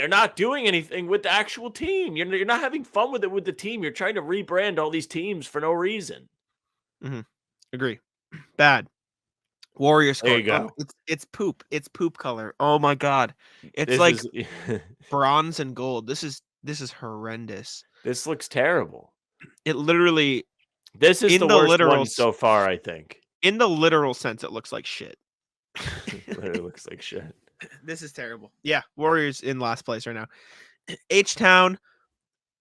not doing anything with the actual team. You're not having fun with it with the team. You're trying to rebrand all these teams for no reason. Mm-hmm. Agree. Bad. Warriors court. There you go. Oh, it's poop. It's poop color. Oh my god. It's bronze and gold. This is horrendous. This looks terrible. It literally. This is the worst one so far, I think. In the literal sense, it looks like shit. It literally looks like shit. This is terrible. Yeah, Warriors in last place right now. H-Town.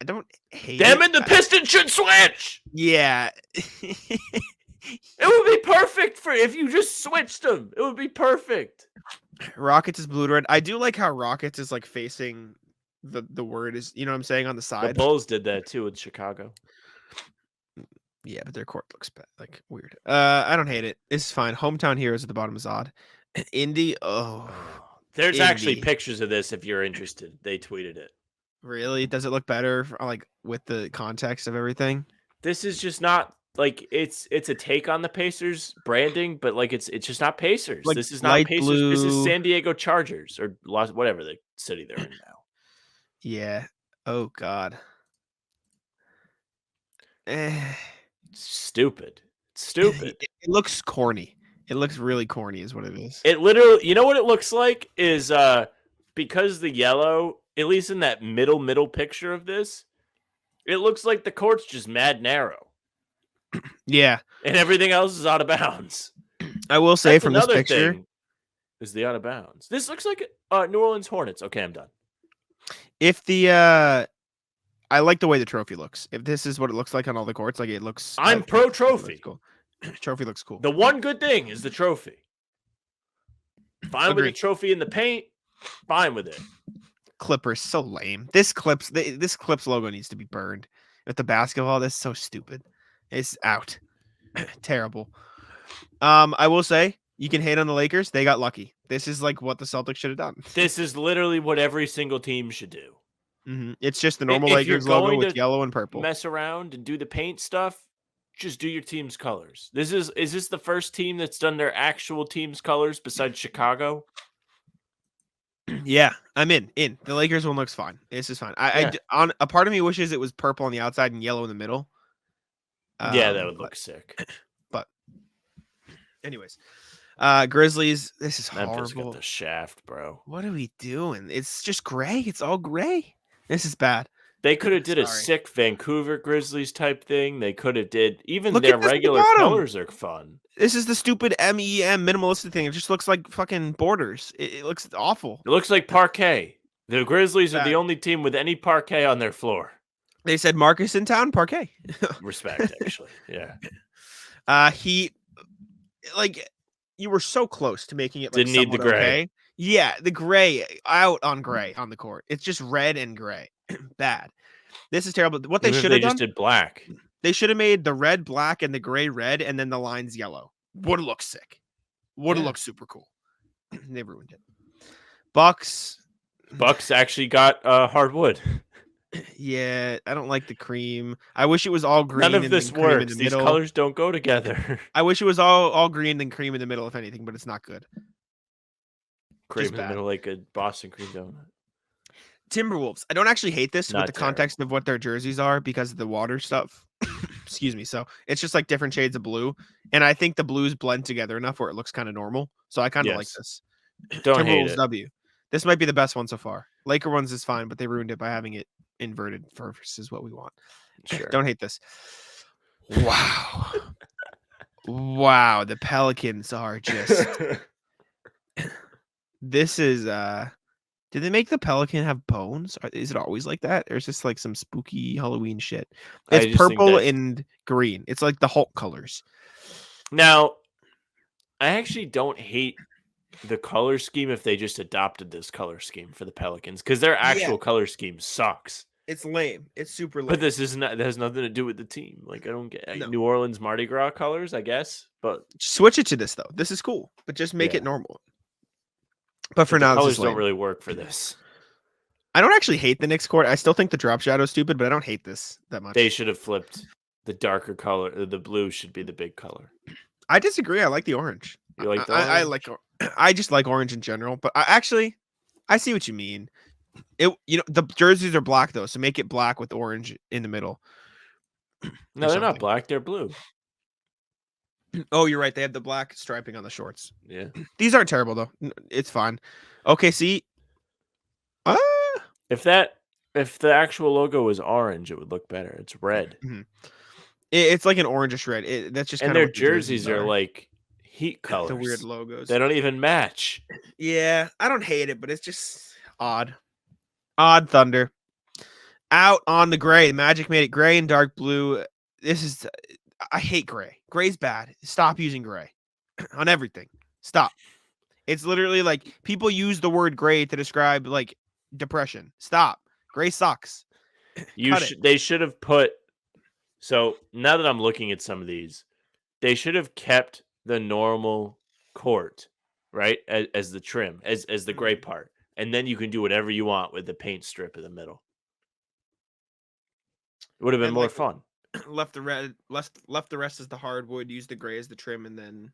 I don't hate them, it. And the Pistons should switch. Yeah. It would be perfect for if you just switched them. It would be perfect. Rockets is blue and red. I do like how Rockets is like facing the word is, you know what I'm saying, on the side. The Bulls did that too with Chicago. Yeah, but their court looks like weird. I don't hate it. It's fine. Hometown Heroes at the bottom is odd. Indy. Oh, there's actually pictures of this if you're interested. They tweeted it. Really? Does it look better like with the context of everything? This is just not like it's a take on the Pacers branding, but like it's just not Pacers. Like this is not Pacers. Blue. This is San Diego Chargers or whatever the city they're in now. Yeah. Oh God. Stupid. It looks corny. It looks really corny is what it is. It literally, you know what it looks like is because the yellow, at least in that middle picture of this, it looks like the court's just mad narrow. Yeah. And everything else is out of bounds. I will say from this picture is the out of bounds. This looks like New Orleans Hornets. Okay, I'm done. If the I like the way the trophy looks. If this is what it looks like on all the courts, like it looks. I'm pro trophy. Cool. Trophy looks cool. The one good thing is the trophy. Fine with the trophy in the paint. Fine with it. Clippers so lame. This Clips logo needs to be burned. With the basketball, this is so stupid. It's out. Terrible. I will say you can hate on the Lakers. They got lucky. This is like what the Celtics should have done. This is literally what every single team should do. Mm-hmm. It's just the normal Lakers logo with yellow and purple. Mess around and do the paint stuff. Just do your team's colors. Is this the first team that's done their actual team's colors besides Chicago? Yeah, I'm in. The Lakers one looks fine. This is fine. A part of me wishes it was purple on the outside and yellow in the middle. Yeah, that would look sick. But anyways, Grizzlies. This is Memphis horrible. Got the shaft, bro. What are we doing? It's just gray. It's all gray. This is bad. They could have did a sick Vancouver Grizzlies type thing. They could have did even their regular colors are fun. This is the stupid MEM minimalistic thing. It just looks like fucking borders. It looks awful. It looks like parquet. The Grizzlies are the only team with any parquet on their floor. They said Marcus in town, parquet. Respect, actually. Yeah. Heat. Like you were so close to making it. Like, didn't need the gray. Okay. Yeah, the gray out on gray on the court. It's just red and gray. Bad. This is terrible. What they should have done. They just did black. They should have made the red black and the gray red, and then the lines yellow. Would have looked sick. Would have looked super cool. They ruined it. Bucks actually got hardwood. Yeah, I don't like the cream. I wish it was all green None of and this then cream in works. the These middle. colors don't go together. I wish it was all green and cream in the middle, if anything, but it's not good. Cream Just in the bad. middle like a Boston cream donut. Timberwolves. I don't actually hate this Not with the context of what their jerseys are because of the water stuff. Excuse me. So it's just like different shades of blue, and I think the blues blend together enough where it looks kind of normal. So I kind of like Yes. this. Don't hate Timberwolves it. W. This might be the best one so far. Laker ones is fine, but they ruined it by having it inverted versus what we want. Sure. Don't hate this. Wow. Wow. The Pelicans are just. This is. Did they make the Pelican have bones? Is it always like that? Or is this like some spooky Halloween shit? I It's just think purple that's- and green. It's like the Hulk colors. Now, I actually don't hate the color scheme if they just adopted this color scheme for the Pelicans because their actual color scheme sucks. It's lame. It's super lame. But this is not. That has nothing to do with the team. Like I don't get No. New Orleans Mardi Gras colors, I guess. But Switch it to this though. This is cool, but just make Yeah. it normal. But for the now, this colors is don't lame. really work for this. I don't actually hate the Knicks court. I still think the drop shadow is stupid, but I don't hate this that much. They should have flipped the darker color. The blue should be the big color. I disagree. I like the orange. You like the I orange? like. I just like orange in general. But I see what you mean. The jerseys are black though, so make it black with orange in the middle. No, they're not something. black. They're blue. Oh, you're right. They have the black striping on the shorts. Yeah. These aren't terrible though. It's fine. Okay, see. If the actual logo was orange, it would look better. It's red. It's like an orangish red. That's just And kind their of jerseys are like heat colors. the weird logos. They don't even match. Yeah, I don't hate it, but it's just odd. Odd Thunder. Out on the gray. Magic made it gray and dark blue. I hate gray. Gray's bad. Stop using gray on everything. Stop. It's literally like people use the word gray to describe like depression. Stop. Gray sucks. They should have put. So now that I'm looking at some of these, they should have kept the normal court, right, as the trim, as the gray part, and then you can do whatever you want with the paint strip in the middle. It would have been And, more like, fun. Left the rest as the hardwood. Use the gray as the trim, and then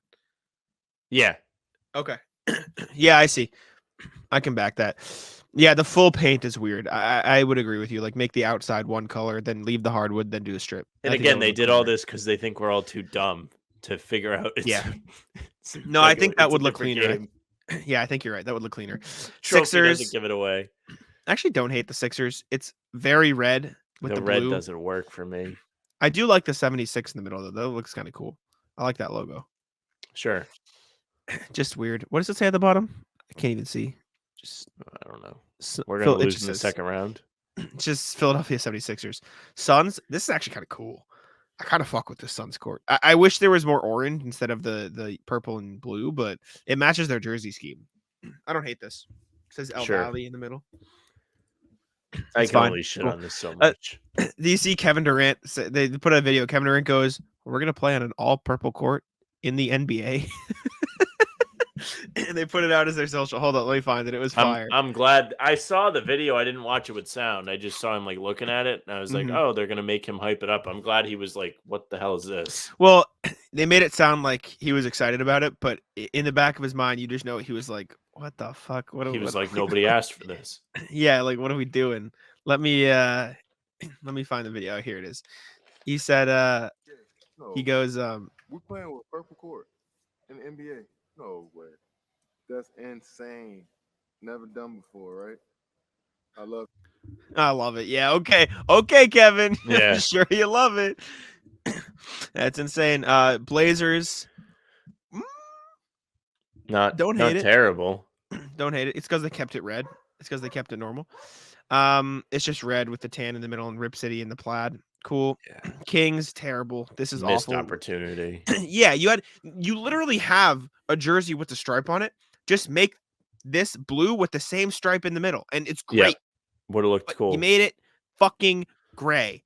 Yeah. okay. Yeah, I see. I can back that. Yeah, the full paint is weird. I would agree with you. Like make the outside one color, then leave the hardwood, then do the strip. And I think again, that they would did look all cleaner. this because they think we're all too dumb to figure out. Yeah. it's No, I like think it's that a would look different cleaner. game. Yeah, I think you're right. That would look cleaner. Trophy Sixers. doesn't give it away. I actually don't hate the Sixers. It's very red with The the red blue. doesn't work for me. I do like the 76 in the middle though. That looks kind of cool. I like that logo. Sure. Just weird. What does it say at the bottom? I can't even see. Just I don't know. s- We're Phil- gonna it lose just in the says- second round. Just Philadelphia 76ers. Suns. This is actually kind of cool. I kind of fuck with the Suns court. I wish there was more orange instead of the purple and blue, but it matches their jersey scheme. I don't hate this. It says El Sure. Valley in the middle. I It's can fine. only shit Cool. on this so much. Do you see Kevin Durant? They put a video. Kevin Durant goes, "We're gonna play on an all purple court in the NBA." And they put it out as their social. Hold on, let me find it. It was fire. I'm glad I saw the video. I didn't watch it with sound. I just saw him like looking at it, and I was like, Mhm. "Oh, they're gonna make him hype it up." I'm glad he was like, "What the hell is this?" Well, they made it sound like he was excited about it, but in the back of his mind, you just know he was like, "What the fuck?" He was like, "Nobody asked for this." Yeah, like what are we doing? Let me find the video. Here it is. He said he goes We're playing with purple court in the NBA. No way. That's insane. Never done before, right? I love it. Yeah, okay, Kevin. Yeah. I'm sure you love it. That's insane. Blazers. Not Don't not hate it. terrible. Don't hate it. It's because they kept it red. It's because they kept it normal. It's just red with the tan in the middle and Rip City in the plaid. Cool. Yeah. Kings, terrible. This is Missed awful. opportunity. Yeah, you literally have a jersey with the stripe on it. Just make this blue with the same stripe in the middle, and it's Yeah. great. Would have looked But cool. you made it fucking gray.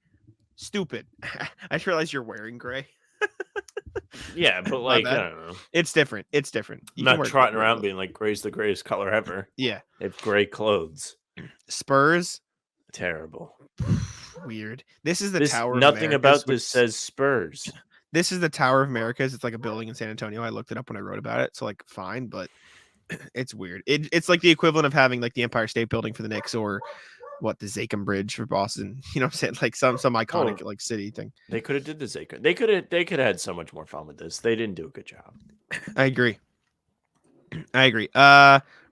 Stupid. I just realized you're wearing gray. Yeah, but like I bad. don't know. It's different. It's different. I'm You can not wear trotting gray, around but- being like gray's the greatest color ever. Yeah. They have gray clothes. Spurs. Terrible. Weird. This is the Tower of Nothing Americas, about this says Spurs. This is the Tower of Americas. It's like a building in San Antonio. I looked it up when I wrote about it. So like fine, but it's weird. It's like the equivalent of having like the Empire State Building for the Knicks or the Zachem Bridge for Boston. You know what I'm saying? Like some iconic like city thing. They could have did the Zachem. They could have had so much more fun with this. They didn't do a good job. I agree.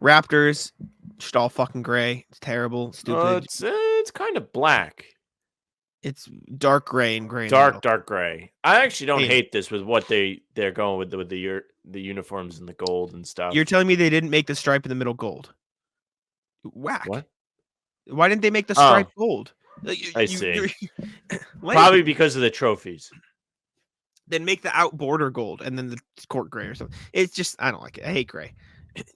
Raptors, just all fucking gray. It's terrible, stupid. It's kind of black. It's dark gray and gray. Dark gray. I actually don't hate this with what they're going with the uniforms and the gold and stuff. You're telling me they didn't make the stripe in the middle gold? Whack. What? Why didn't they make the stripe gold? I see. Probably because of the trophies. Then make the out border gold and then the court gray or something. It's just, I don't like it. I hate gray.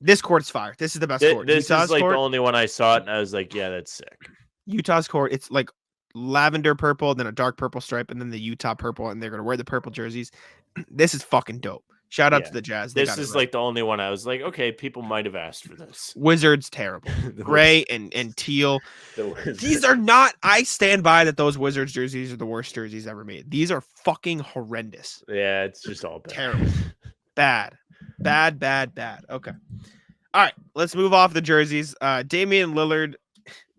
This court's fire. This is the best court. This Utah's is like court, the only one I saw it and I was like, yeah, that's sick. Utah's court, it's like lavender purple, then a dark purple stripe, and then the Utah purple, and they're going to wear the purple jerseys. This is fucking dope. Shout out to the Jazz. This is like the only one I was like, okay, people might have asked for this. Wizards, terrible. Gray and teal. These are not, I stand by that those Wizards jerseys are the worst jerseys ever made. These are fucking horrendous. Yeah, it's just all bad. Terrible. Bad. Okay. All right, let's move off the jerseys. Damian Lillard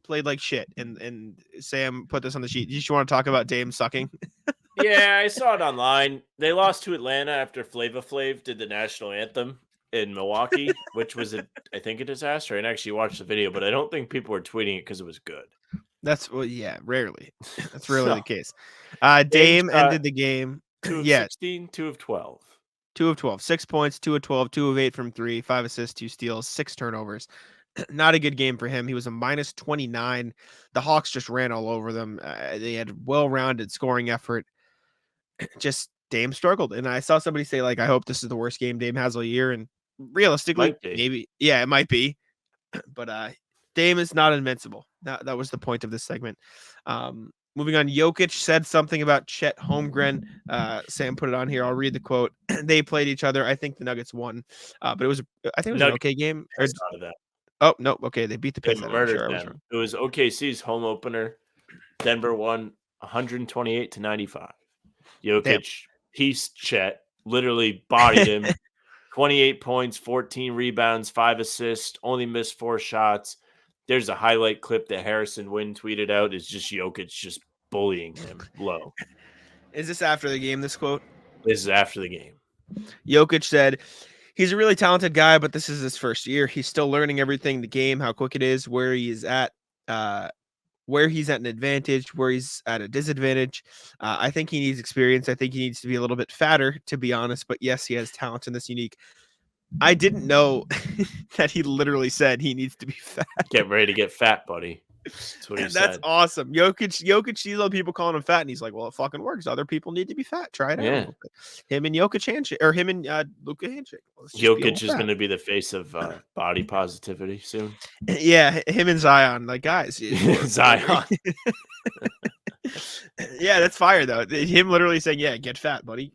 played like shit, and Sam put this on the sheet. You just want to talk about Dame sucking? Yeah, I saw it online. They lost to Atlanta after Flava Flav did the national anthem in Milwaukee, which was, I think, a disaster. I actually watched the video, but I don't think people were tweeting it because it was good. Rarely. That's really the case. Dame ended the game. 2 of 16, 2 of 12. 2 of 12. 6 points, 2 of 12, 2 of 8 from 3, 5 assists, 2 steals, 6 turnovers. Not a good game for him. He was a minus 29. The Hawks just ran all over them. They had well-rounded scoring effort. Just Dame struggled. And I saw somebody say, like, I hope this is the worst game Dame has all year. And realistically, maybe, it might be. But Dame is not invincible. That was the point of this segment. Moving on, Jokic said something about Chet Holmgren. Sam put it on here. I'll read the quote. They played each other. I think the Nuggets won. But I think it was an okay game. Oh, no. Okay, they beat the Pistons. Them. It was OKC's home opener. Denver won 128-95. Jokic, pieced Chet, literally bodied him. 28 points, 14 rebounds, 5 assists, only missed 4 shots. There's a highlight clip that Harrison Wynn tweeted out. It's just Jokic just bullying him low. Is this after the game, this quote? This is after the game. Jokic said, he's a really talented guy, but this is his first year. He's still learning everything, the game, how quick it is, where he's at an advantage, where he's at a disadvantage. I think he needs experience. I think he needs to be a little bit fatter, to be honest. But yes, he has talent in this unique. I didn't know that he literally said he needs to be fat. Get ready to get fat, buddy. That's what he said. That's awesome. Jokic sees other people calling him fat, and he's like, well, it fucking works. Other people need to be fat. Try it out. Yeah. Him and Jokic handshake, or him and Luka handshake. Jokic is going to be the face of body positivity soon. Yeah, him and Zion. Like, guys. Zion. Yeah, that's fire, though. Him literally saying, yeah, get fat, buddy.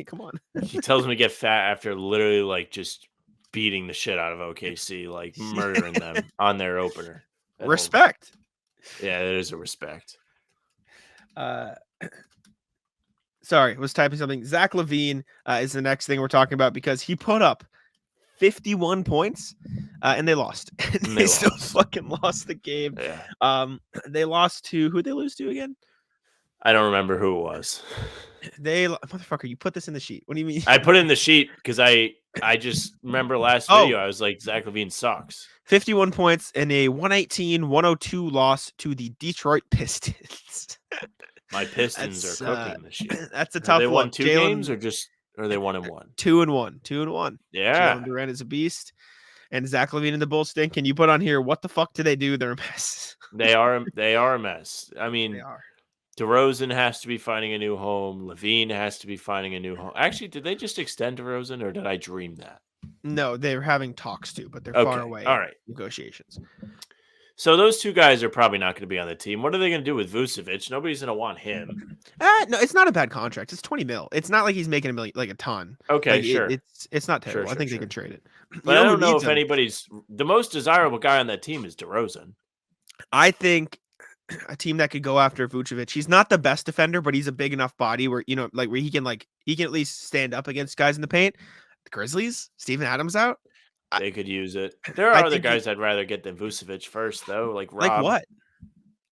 Come on. He tells him to get fat after literally, like, just beating the shit out of OKC, like, murdering them on their opener. Respect. Yeah, it is a respect. Sorry, was typing something. Zach LaVine is the next thing we're talking about because he put up 51 points and they lost. They still fucking lost the game. Yeah. They lost to, who'd they lose to again? I don't remember who it was. Motherfucker, you put this in the sheet. What do you mean? I put it in the sheet because I just remember last video. I was like, Zach LaVine sucks. 51 points in a 118-102 loss to the Detroit Pistons. My Pistons are cooking this year. That's a tough one. They won 2 games or they won 1? 2-1. 2-1. Yeah. Jalen Durant is a beast. And Zach LaVine and the Bulls stink. Can you put on here, what the fuck do they do? They're a mess. They are a mess. I mean, they are. DeRozan has to be finding a new home. LaVine has to be finding a new home. Actually, did they just extend DeRozan or did I dream that? No, they're having talks too, but they're far away. All right. Negotiations. So those 2 guys are probably not going to be on the team. What are they going to do with Vucevic? Nobody's going to want him. No, it's not a bad contract. It's $20 million. It's not like he's making $1 million, like a ton. Okay, like, sure. It's not terrible. I think they can trade it. But I don't know if anybody's the most desirable guy on that team is DeRozan. I think a team that could go after Vucevic. He's not the best defender, but he's a big enough body where where he can at least stand up against guys in the paint. The Grizzlies, Steven Adams out. They could use it. There I are other think guys I'd rather get than Vucevic first, though, like Rob. Like what?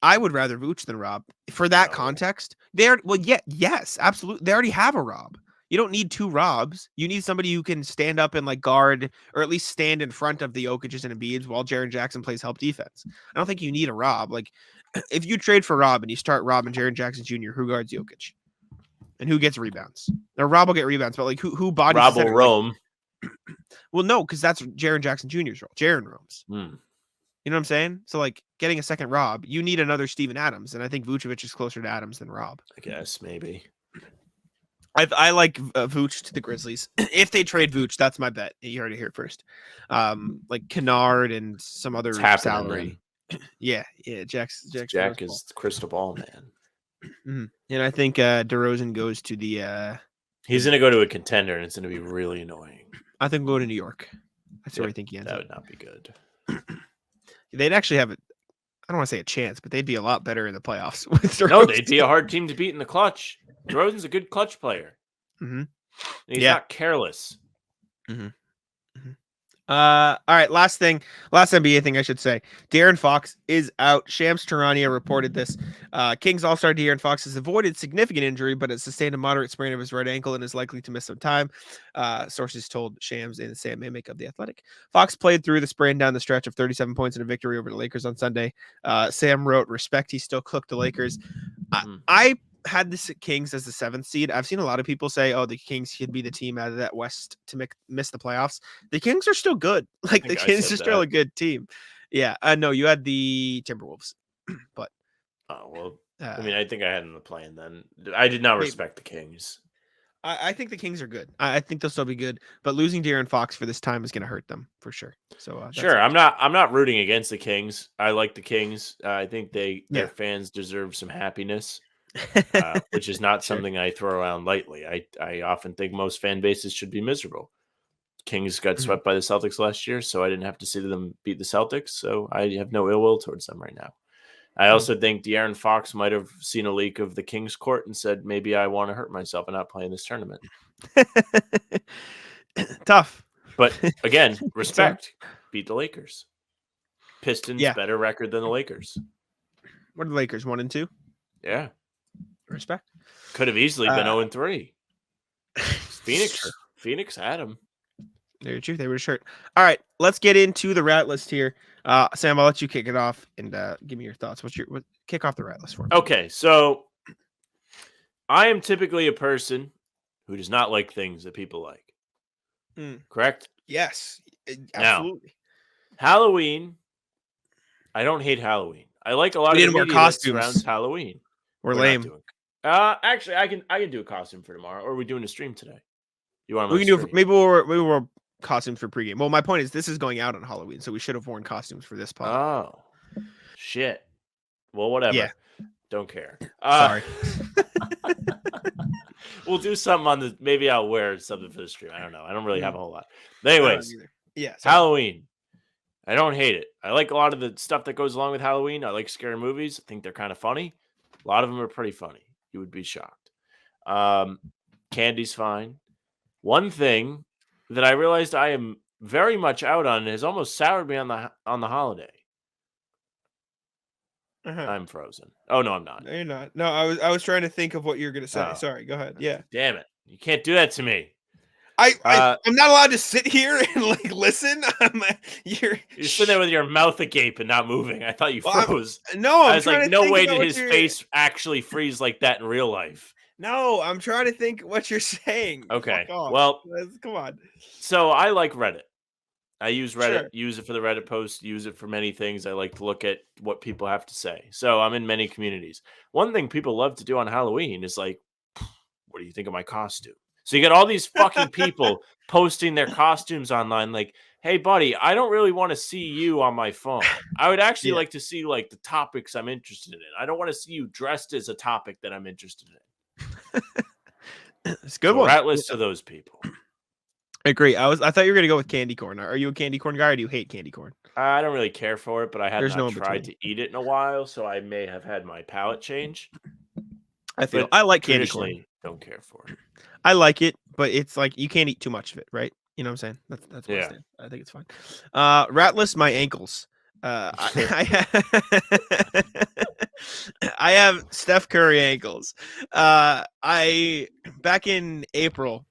I would rather Vooch than Rob for that context. Yes, absolutely. They already have a Rob. You don't need two Robs. You need somebody who can stand up and like guard or at least stand in front of the Jokic's and Embiid's while Jaren Jackson plays help defense. I don't think you need a Rob. Like if you trade for Rob and you start Rob and Jaren Jackson Jr., who guards Jokic? And who gets rebounds? Now Rob will get rebounds, but like who bodies Rob will roam. Well, no, because that's Jaren Jackson Jr.'s role. Jaren roams. You know what I'm saying? So, like, getting a second Rob, you need another Steven Adams, and I think Vucevic is closer to Adams than Rob. I guess, maybe. I like Vooch to the Grizzlies. If they trade Vooch, that's my bet. You heard it here first. Like Kennard and some other salary. Yeah, Jack is the crystal ball man. Mm-hmm. And I think DeRozan goes to the... He's going to go to a contender, and it's going to be really annoying. I think we'll go to New York. That's where I think he ends up. That would not be good. They'd actually have I don't want to say a chance, but they'd be a lot better in the playoffs. With DeRozan. No, they'd be a hard team to beat in the clutch. DeRozan's a good clutch player. Mm-hmm. He's not careless. Mm-hmm. Mm-hmm. All right, last NBA thing I should say. De'Aaron Fox is out. Shams Charania reported this. Kings All-Star De'Aaron Fox has avoided significant injury, but has sustained a moderate sprain of his right ankle and is likely to miss some time. Sources told Shams and Sam Amick of The Athletic. Fox played through the sprain down the stretch of 37 points in a victory over the Lakers on Sunday. Sam wrote, "Respect, he still cooked the Lakers." I had the Kings as the 7th seed. I've seen a lot of people say, "Oh, the Kings could be the team out of that West to miss the playoffs." The Kings are still good. Like the Kings are still a good team. Yeah, no, you had the Timberwolves, but I mean, I think I had them playing then. I did not respect the Kings. I think the Kings are good. I think they'll still be good, but losing De'Aaron Fox for this time is going to hurt them for sure. So sure, I'm not rooting against the Kings. I like the Kings. I think their fans deserve some happiness. Which is not something I throw around lightly. I often think most fan bases should be miserable. Kings got swept by the Celtics last year, so I didn't have to see them beat the Celtics, so I have no ill will towards them right now. I also think De'Aaron Fox might have seen a leak of the Kings court and said, maybe I want to hurt myself and not play in this tournament. Tough. But again, respect. Beat the Lakers. Pistons, better record than the Lakers. What are the Lakers, 1-2? Yeah. Respect. Could have easily been 0-3. Phoenix had them. Very true. They were short. All right, let's get into the rat list here. Sam, I'll let you kick it off and give me your thoughts. Kick off the rat list for me? Okay, so I am typically a person who does not like things that people like. Correct? Yes, absolutely. Now, Halloween. I don't hate Halloween. I like a lot of the media that surrounds Halloween. We're lame. Actually, I can do a costume for tomorrow. Or are we doing a stream today? You want? We can do. Maybe we'll costumes for pregame. Well, my point is this is going out on Halloween, so we should have worn costumes for this pod. Oh, shit. Well, whatever. Yeah. Don't care. Sorry. We'll do something on the. Maybe I'll wear something for the stream. I don't know. I don't really have a whole lot. But anyways, Halloween. I don't hate it. I like a lot of the stuff that goes along with Halloween. I like scary movies. I think they're kind of funny. A lot of them are pretty funny. You would be shocked. Candy's fine. One thing that I realized I am very much out on has almost soured me on the holiday. I'm frozen. Oh no, I'm not. No, you're not. No, I was trying to think of what you're gonna say. Sorry, go ahead. Yeah. Damn it. You can't do that to me. I'm not allowed to sit here and like listen. You're sitting there with your mouth agape and not moving. I thought you froze. I was like, no way did his face actually freeze like that in real life. No, I'm trying to think what you're saying. Okay. Well, come on. So I like Reddit. I use Reddit, use it for the Reddit posts, use it for many things. I like to look at what people have to say. So I'm in many communities. One thing people love to do on Halloween is like, what do you think of my costume? So you get all these fucking people posting their costumes online like, hey, buddy, I don't really want to see you on my phone. I would actually like to see like the topics I'm interested in. I don't want to see you dressed as a topic that I'm interested in. It's a good one. Rat list to those people. I agree. I thought you were going to go with candy corn. Are you a candy corn guy or do you hate candy corn? I don't really care for it, but I had There's no not in tried between. to eat it in a while, so I may have had my palate change. But I like candy corn. traditionally don't care for it. I like it, but it's like you can't eat too much of it, right? You know what I'm saying? That's what I Yeah. stand. I think it's fine. Ratless my ankles. I have Steph Curry ankles. I back in April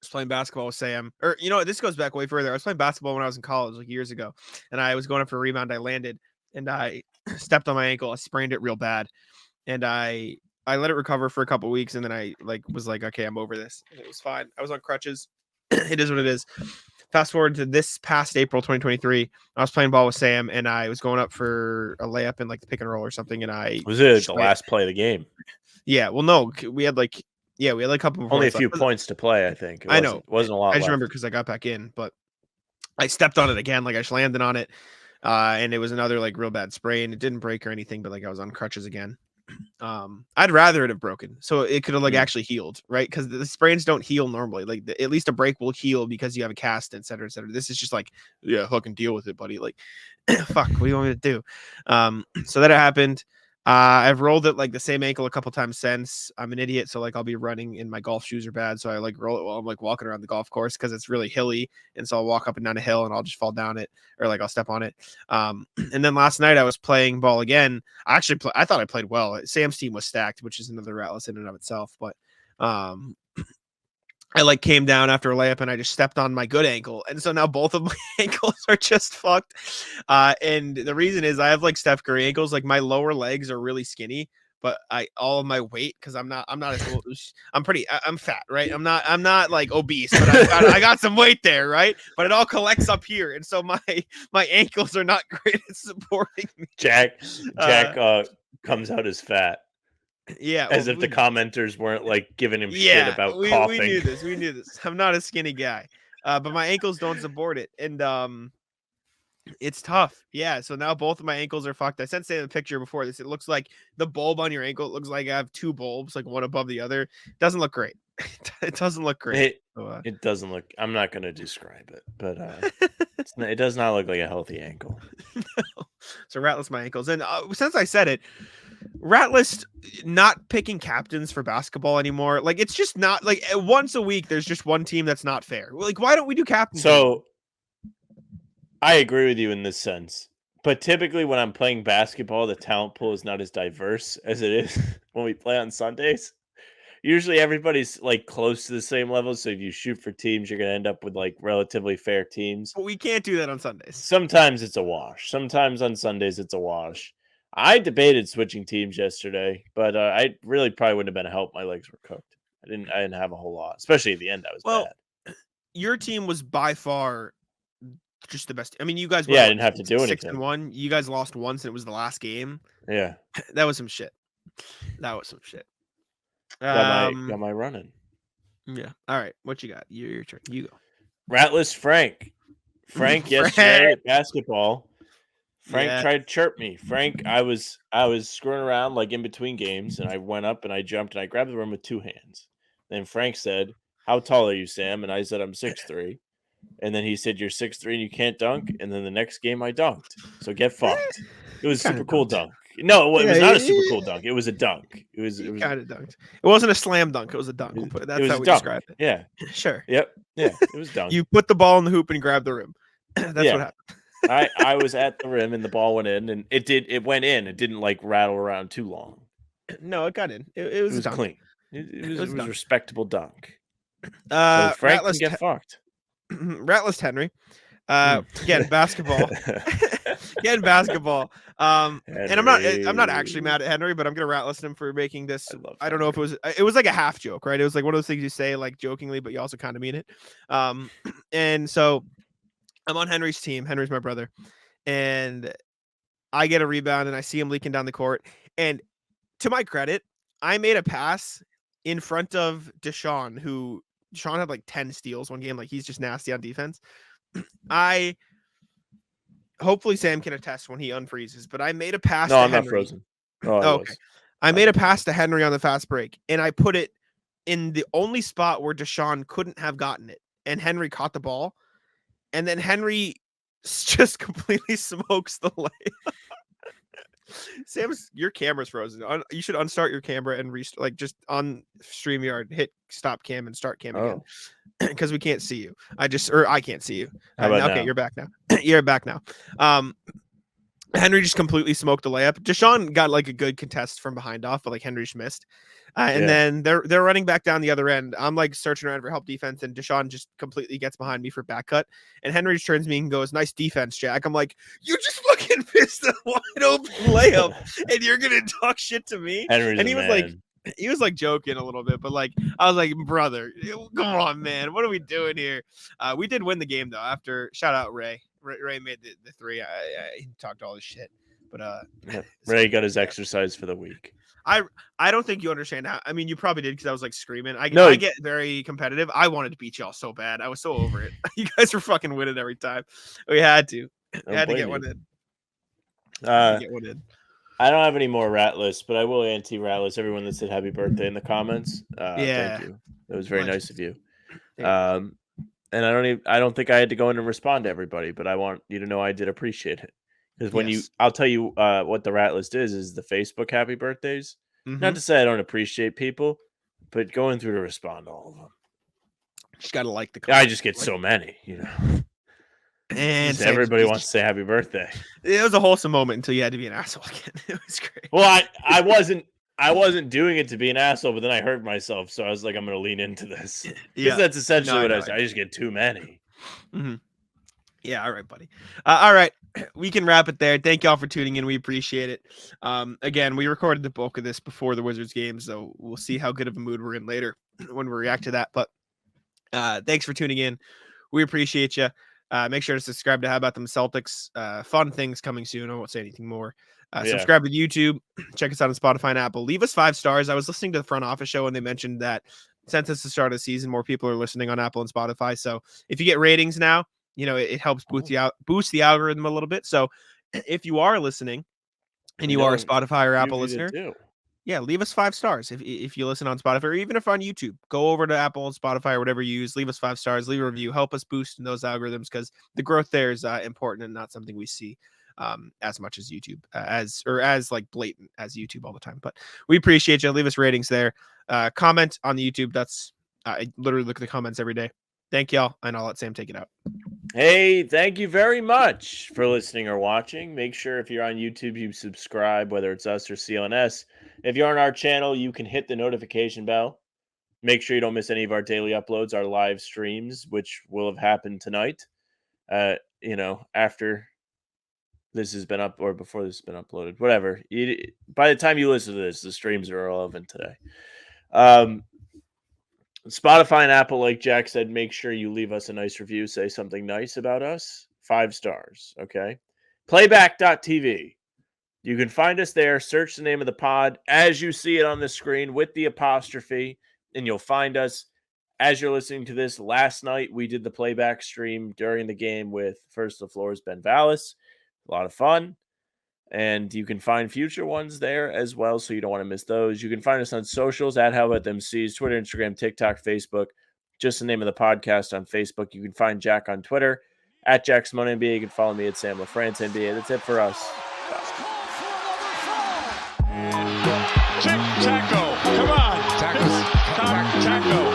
was playing basketball with Sam, or you know what? This goes back way further. I was playing basketball when I was in college, like years ago, and I was going up for a rebound. I landed and I stepped on my ankle. I sprained it real bad, and I let it recover for a couple weeks, and then I was like, okay, I'm over this. And it was fine. I was on crutches. It is what it is. Fast forward to this past April 2023, I was playing ball with Sam, and I was going up for a layup in like the pick and roll or something, and I Was it the last play of the game? Yeah, well, no, we had like a couple more Only a points few left. points to play, I think. I know. It wasn't a lot I just left. remember because I got back in, but I stepped on it again, like I just landed on it, and it was another like real bad sprain. It didn't break or anything, but like I was on crutches again. I'd rather it have broken, so it could have like actually healed, right? Because the sprains don't heal normally. Like at least a break will heal because you have a cast, et cetera, et cetera. This is just like, yeah, fucking deal with it, buddy. Like, fuck, what do you want me to do? So that happened. I've rolled it like the same ankle a couple times since. I'm an idiot, so like I'll be running and my golf shoes are bad, so I like roll it while I'm like walking around the golf course because it's really hilly, and so I'll walk up and down a hill and I'll just fall down it or like I'll step on it. And then last night I was playing ball again. I thought I played well. Sam's team was stacked, which is another ratless in and of itself, but I like came down after a layup and I just stepped on my good ankle. And so now both of my ankles are just fucked. And the reason is I have like Steph Curry ankles. Like my lower legs are really skinny, but all of my weight, because I'm fat, right? I'm not like obese, but I got some weight there, right? But it all collects up here. And so my ankles are not great at supporting me. Jack comes out as fat. Yeah, as if the commenters weren't like giving him shit about coughing. We knew this. I'm not a skinny guy, but my ankles don't support it, and it's tough. Yeah, so now both of my ankles are fucked. I sent Sam a picture before this. It looks like the bulb on your ankle. It looks like I have two bulbs, like one above the other. It doesn't look great. It doesn't look great. It doesn't look. I'm not going to describe it, but it does not look like a healthy ankle. No. So ratless my ankles, and since I said it. Ratless not picking captains for basketball anymore. Like it's just not like once a week there's just one team that's not fair. Like why don't we do captains? So I agree with you in this sense. But typically when I'm playing basketball, the talent pool is not as diverse as it is when we play on Sundays. Usually everybody's like close to the same level, so if you shoot for teams, you're going to end up with like relatively fair teams. But we can't do that on Sundays. Sometimes it's a wash. Sometimes on Sundays it's a wash. I debated switching teams yesterday, but I really probably wouldn't have been a help. My legs were cooked. I didn't have a whole lot, especially at the end. That was bad. Your team was by far just the best. I mean, you guys were I didn't have to do anything. 6-1. You guys lost once, and it was the last game. Yeah, that was some shit. Got my running. Yeah. All right. What you got? Your turn. You go. Ratless Frank. Frank yesterday at basketball. Frank tried to chirp me. Frank, I was screwing around like in between games, and I went up and I jumped and I grabbed the rim with two hands. Then Frank said, "How tall are you, Sam?" And I said, "I'm 6'3". And then he said, "You're 6'3" and you can't dunk." And then the next game I dunked. So get fucked. It was a super cool dunk. No, it was not a super cool dunk. It was a dunk. It was kind of dunked. It wasn't a slam dunk. It was a dunk. That's how we described it. Yeah. Sure. Yep. Yeah. It was dunk. You put the ball in the hoop and grabbed the rim. That's what happened. I was at the rim and the ball went in, and it went in. It didn't like rattle around too long. No, it got in. It was clean. It was a respectable dunk. So Frank can get fucked. Ratless Henry. Again, basketball. Again, basketball. And I'm not actually mad at Henry, but I'm gonna ratless him for making this. I don't know if it was like a half joke, right? It was like one of those things you say like jokingly, but you also kind of mean it. And so I'm on Henry's team. Henry's my brother, and I get a rebound and I see him leaking down the court. And to my credit, I made a pass in front of Deshaun, who Deshaun had like 10 steals one game. Like he's just nasty on defense. Hopefully Sam can attest when he unfreezes, but I made a pass. No, to I'm Henry. not frozen. Okay. I made a pass to Henry on the fast break, and I put it in the only spot where Deshaun couldn't have gotten it. And Henry caught the ball. And then Henry just completely smokes the layup. Sam's, your camera's frozen. You should unstart your camera and restart, just on StreamYard, hit stop cam and start cam again, because we can't see you. I can't see you. How about okay, now? you're back now. You're back now. Henry just completely smoked the layup. Deshaun got a good contest from behind off, but Henry just missed. And then they're running back down the other end. I'm searching around for help defense, and Deshaun just completely gets behind me for back cut. And Henry just turns to me and goes, "Nice defense, Jack." I'm like, "You just fucking missed a wide open layup, and you're gonna talk shit to me?" Henry's and he was man. he was joking a little bit, but I was like, "Brother, come on, man, what are we doing here?" We did win the game though. After shout out Ray. Ray made the three. He talked all this shit, but Ray got his exercise for the week. I don't think you understand how. I mean, you probably did because I was screaming. I get very competitive. I wanted to beat y'all so bad. I was so over it. You guys were fucking winning every time. We had to. We had to get one in. I don't have any more rat lists, but I will anti-rat list everyone that said happy birthday in the comments. Thank you. It was very nice of you. And I don't think I had to go in and respond to everybody, but I want you to know I did appreciate it. Because I'll tell you what the rat list is the Facebook happy birthdays. Mm-hmm. Not to say I don't appreciate people, but going through to respond to all of them. Just gotta the comment. I just get so many, And everybody wants to say happy birthday. It was a wholesome moment until you had to be an asshole again. It was great. Well, I wasn't doing it to be an asshole, but then I hurt myself, so I was like, I'm going to lean into this. Because that's essentially what I was. I just get too many. Mm-hmm. Yeah, all right, buddy. All right, we can wrap it there. Thank y'all for tuning in. We appreciate it. Again, we recorded the bulk of this before the Wizards game, so we'll see how good of a mood we're in later when we react to that. But thanks for tuning in. We appreciate you. Make sure to subscribe to How About Them Celtics. Fun things coming soon. I won't say anything more. Subscribe to YouTube. Check us out on Spotify and Apple. Leave us 5 stars. I was listening to the front office show and they mentioned that since it's the start of the season, more people are listening on Apple and Spotify. So if you get ratings now, it helps boost the algorithm a little bit. So if you are listening and you are a Spotify or Apple listener, leave us 5 stars. If you listen on Spotify or even if on YouTube, go over to Apple and Spotify or whatever you use, leave us 5 stars, leave a review, help us boost in those algorithms because the growth there is important and not something we see as much as YouTube, as blatant as YouTube all the time. But we appreciate you. Leave us ratings there. Comment on the YouTube. That's I literally look at the comments every day. Thank y'all, and I'll let Sam take it out. Hey, thank you very much for listening or watching. Make sure if you're on YouTube, you subscribe, whether it's us or CLNS. If you're on our channel, you can hit the notification bell. Make sure you don't miss any of our daily uploads, our live streams, which will have happened tonight. After this has been up or before this has been uploaded, whatever. By the time you listen to this, the streams are relevant today. Spotify and Apple, like Jack said, make sure you leave us a nice review. Say something nice about us. 5 stars, okay? Playback.tv. You can find us there. Search the name of the pod as you see it on the screen with the apostrophe, and you'll find us. As you're listening to this, last night we did the playback stream during the game with First the Floor's Ben Vallis. A lot of fun. And you can find future ones there as well, so you don't want to miss those. You can find us on socials at How About Them C's, Twitter, Instagram, TikTok, Facebook. Just the name of the podcast on Facebook. You can find Jack on Twitter at Jack Simone NBA. You can follow me at Sam LaFrance NBA. That's it for us. Taco, come on. Taco.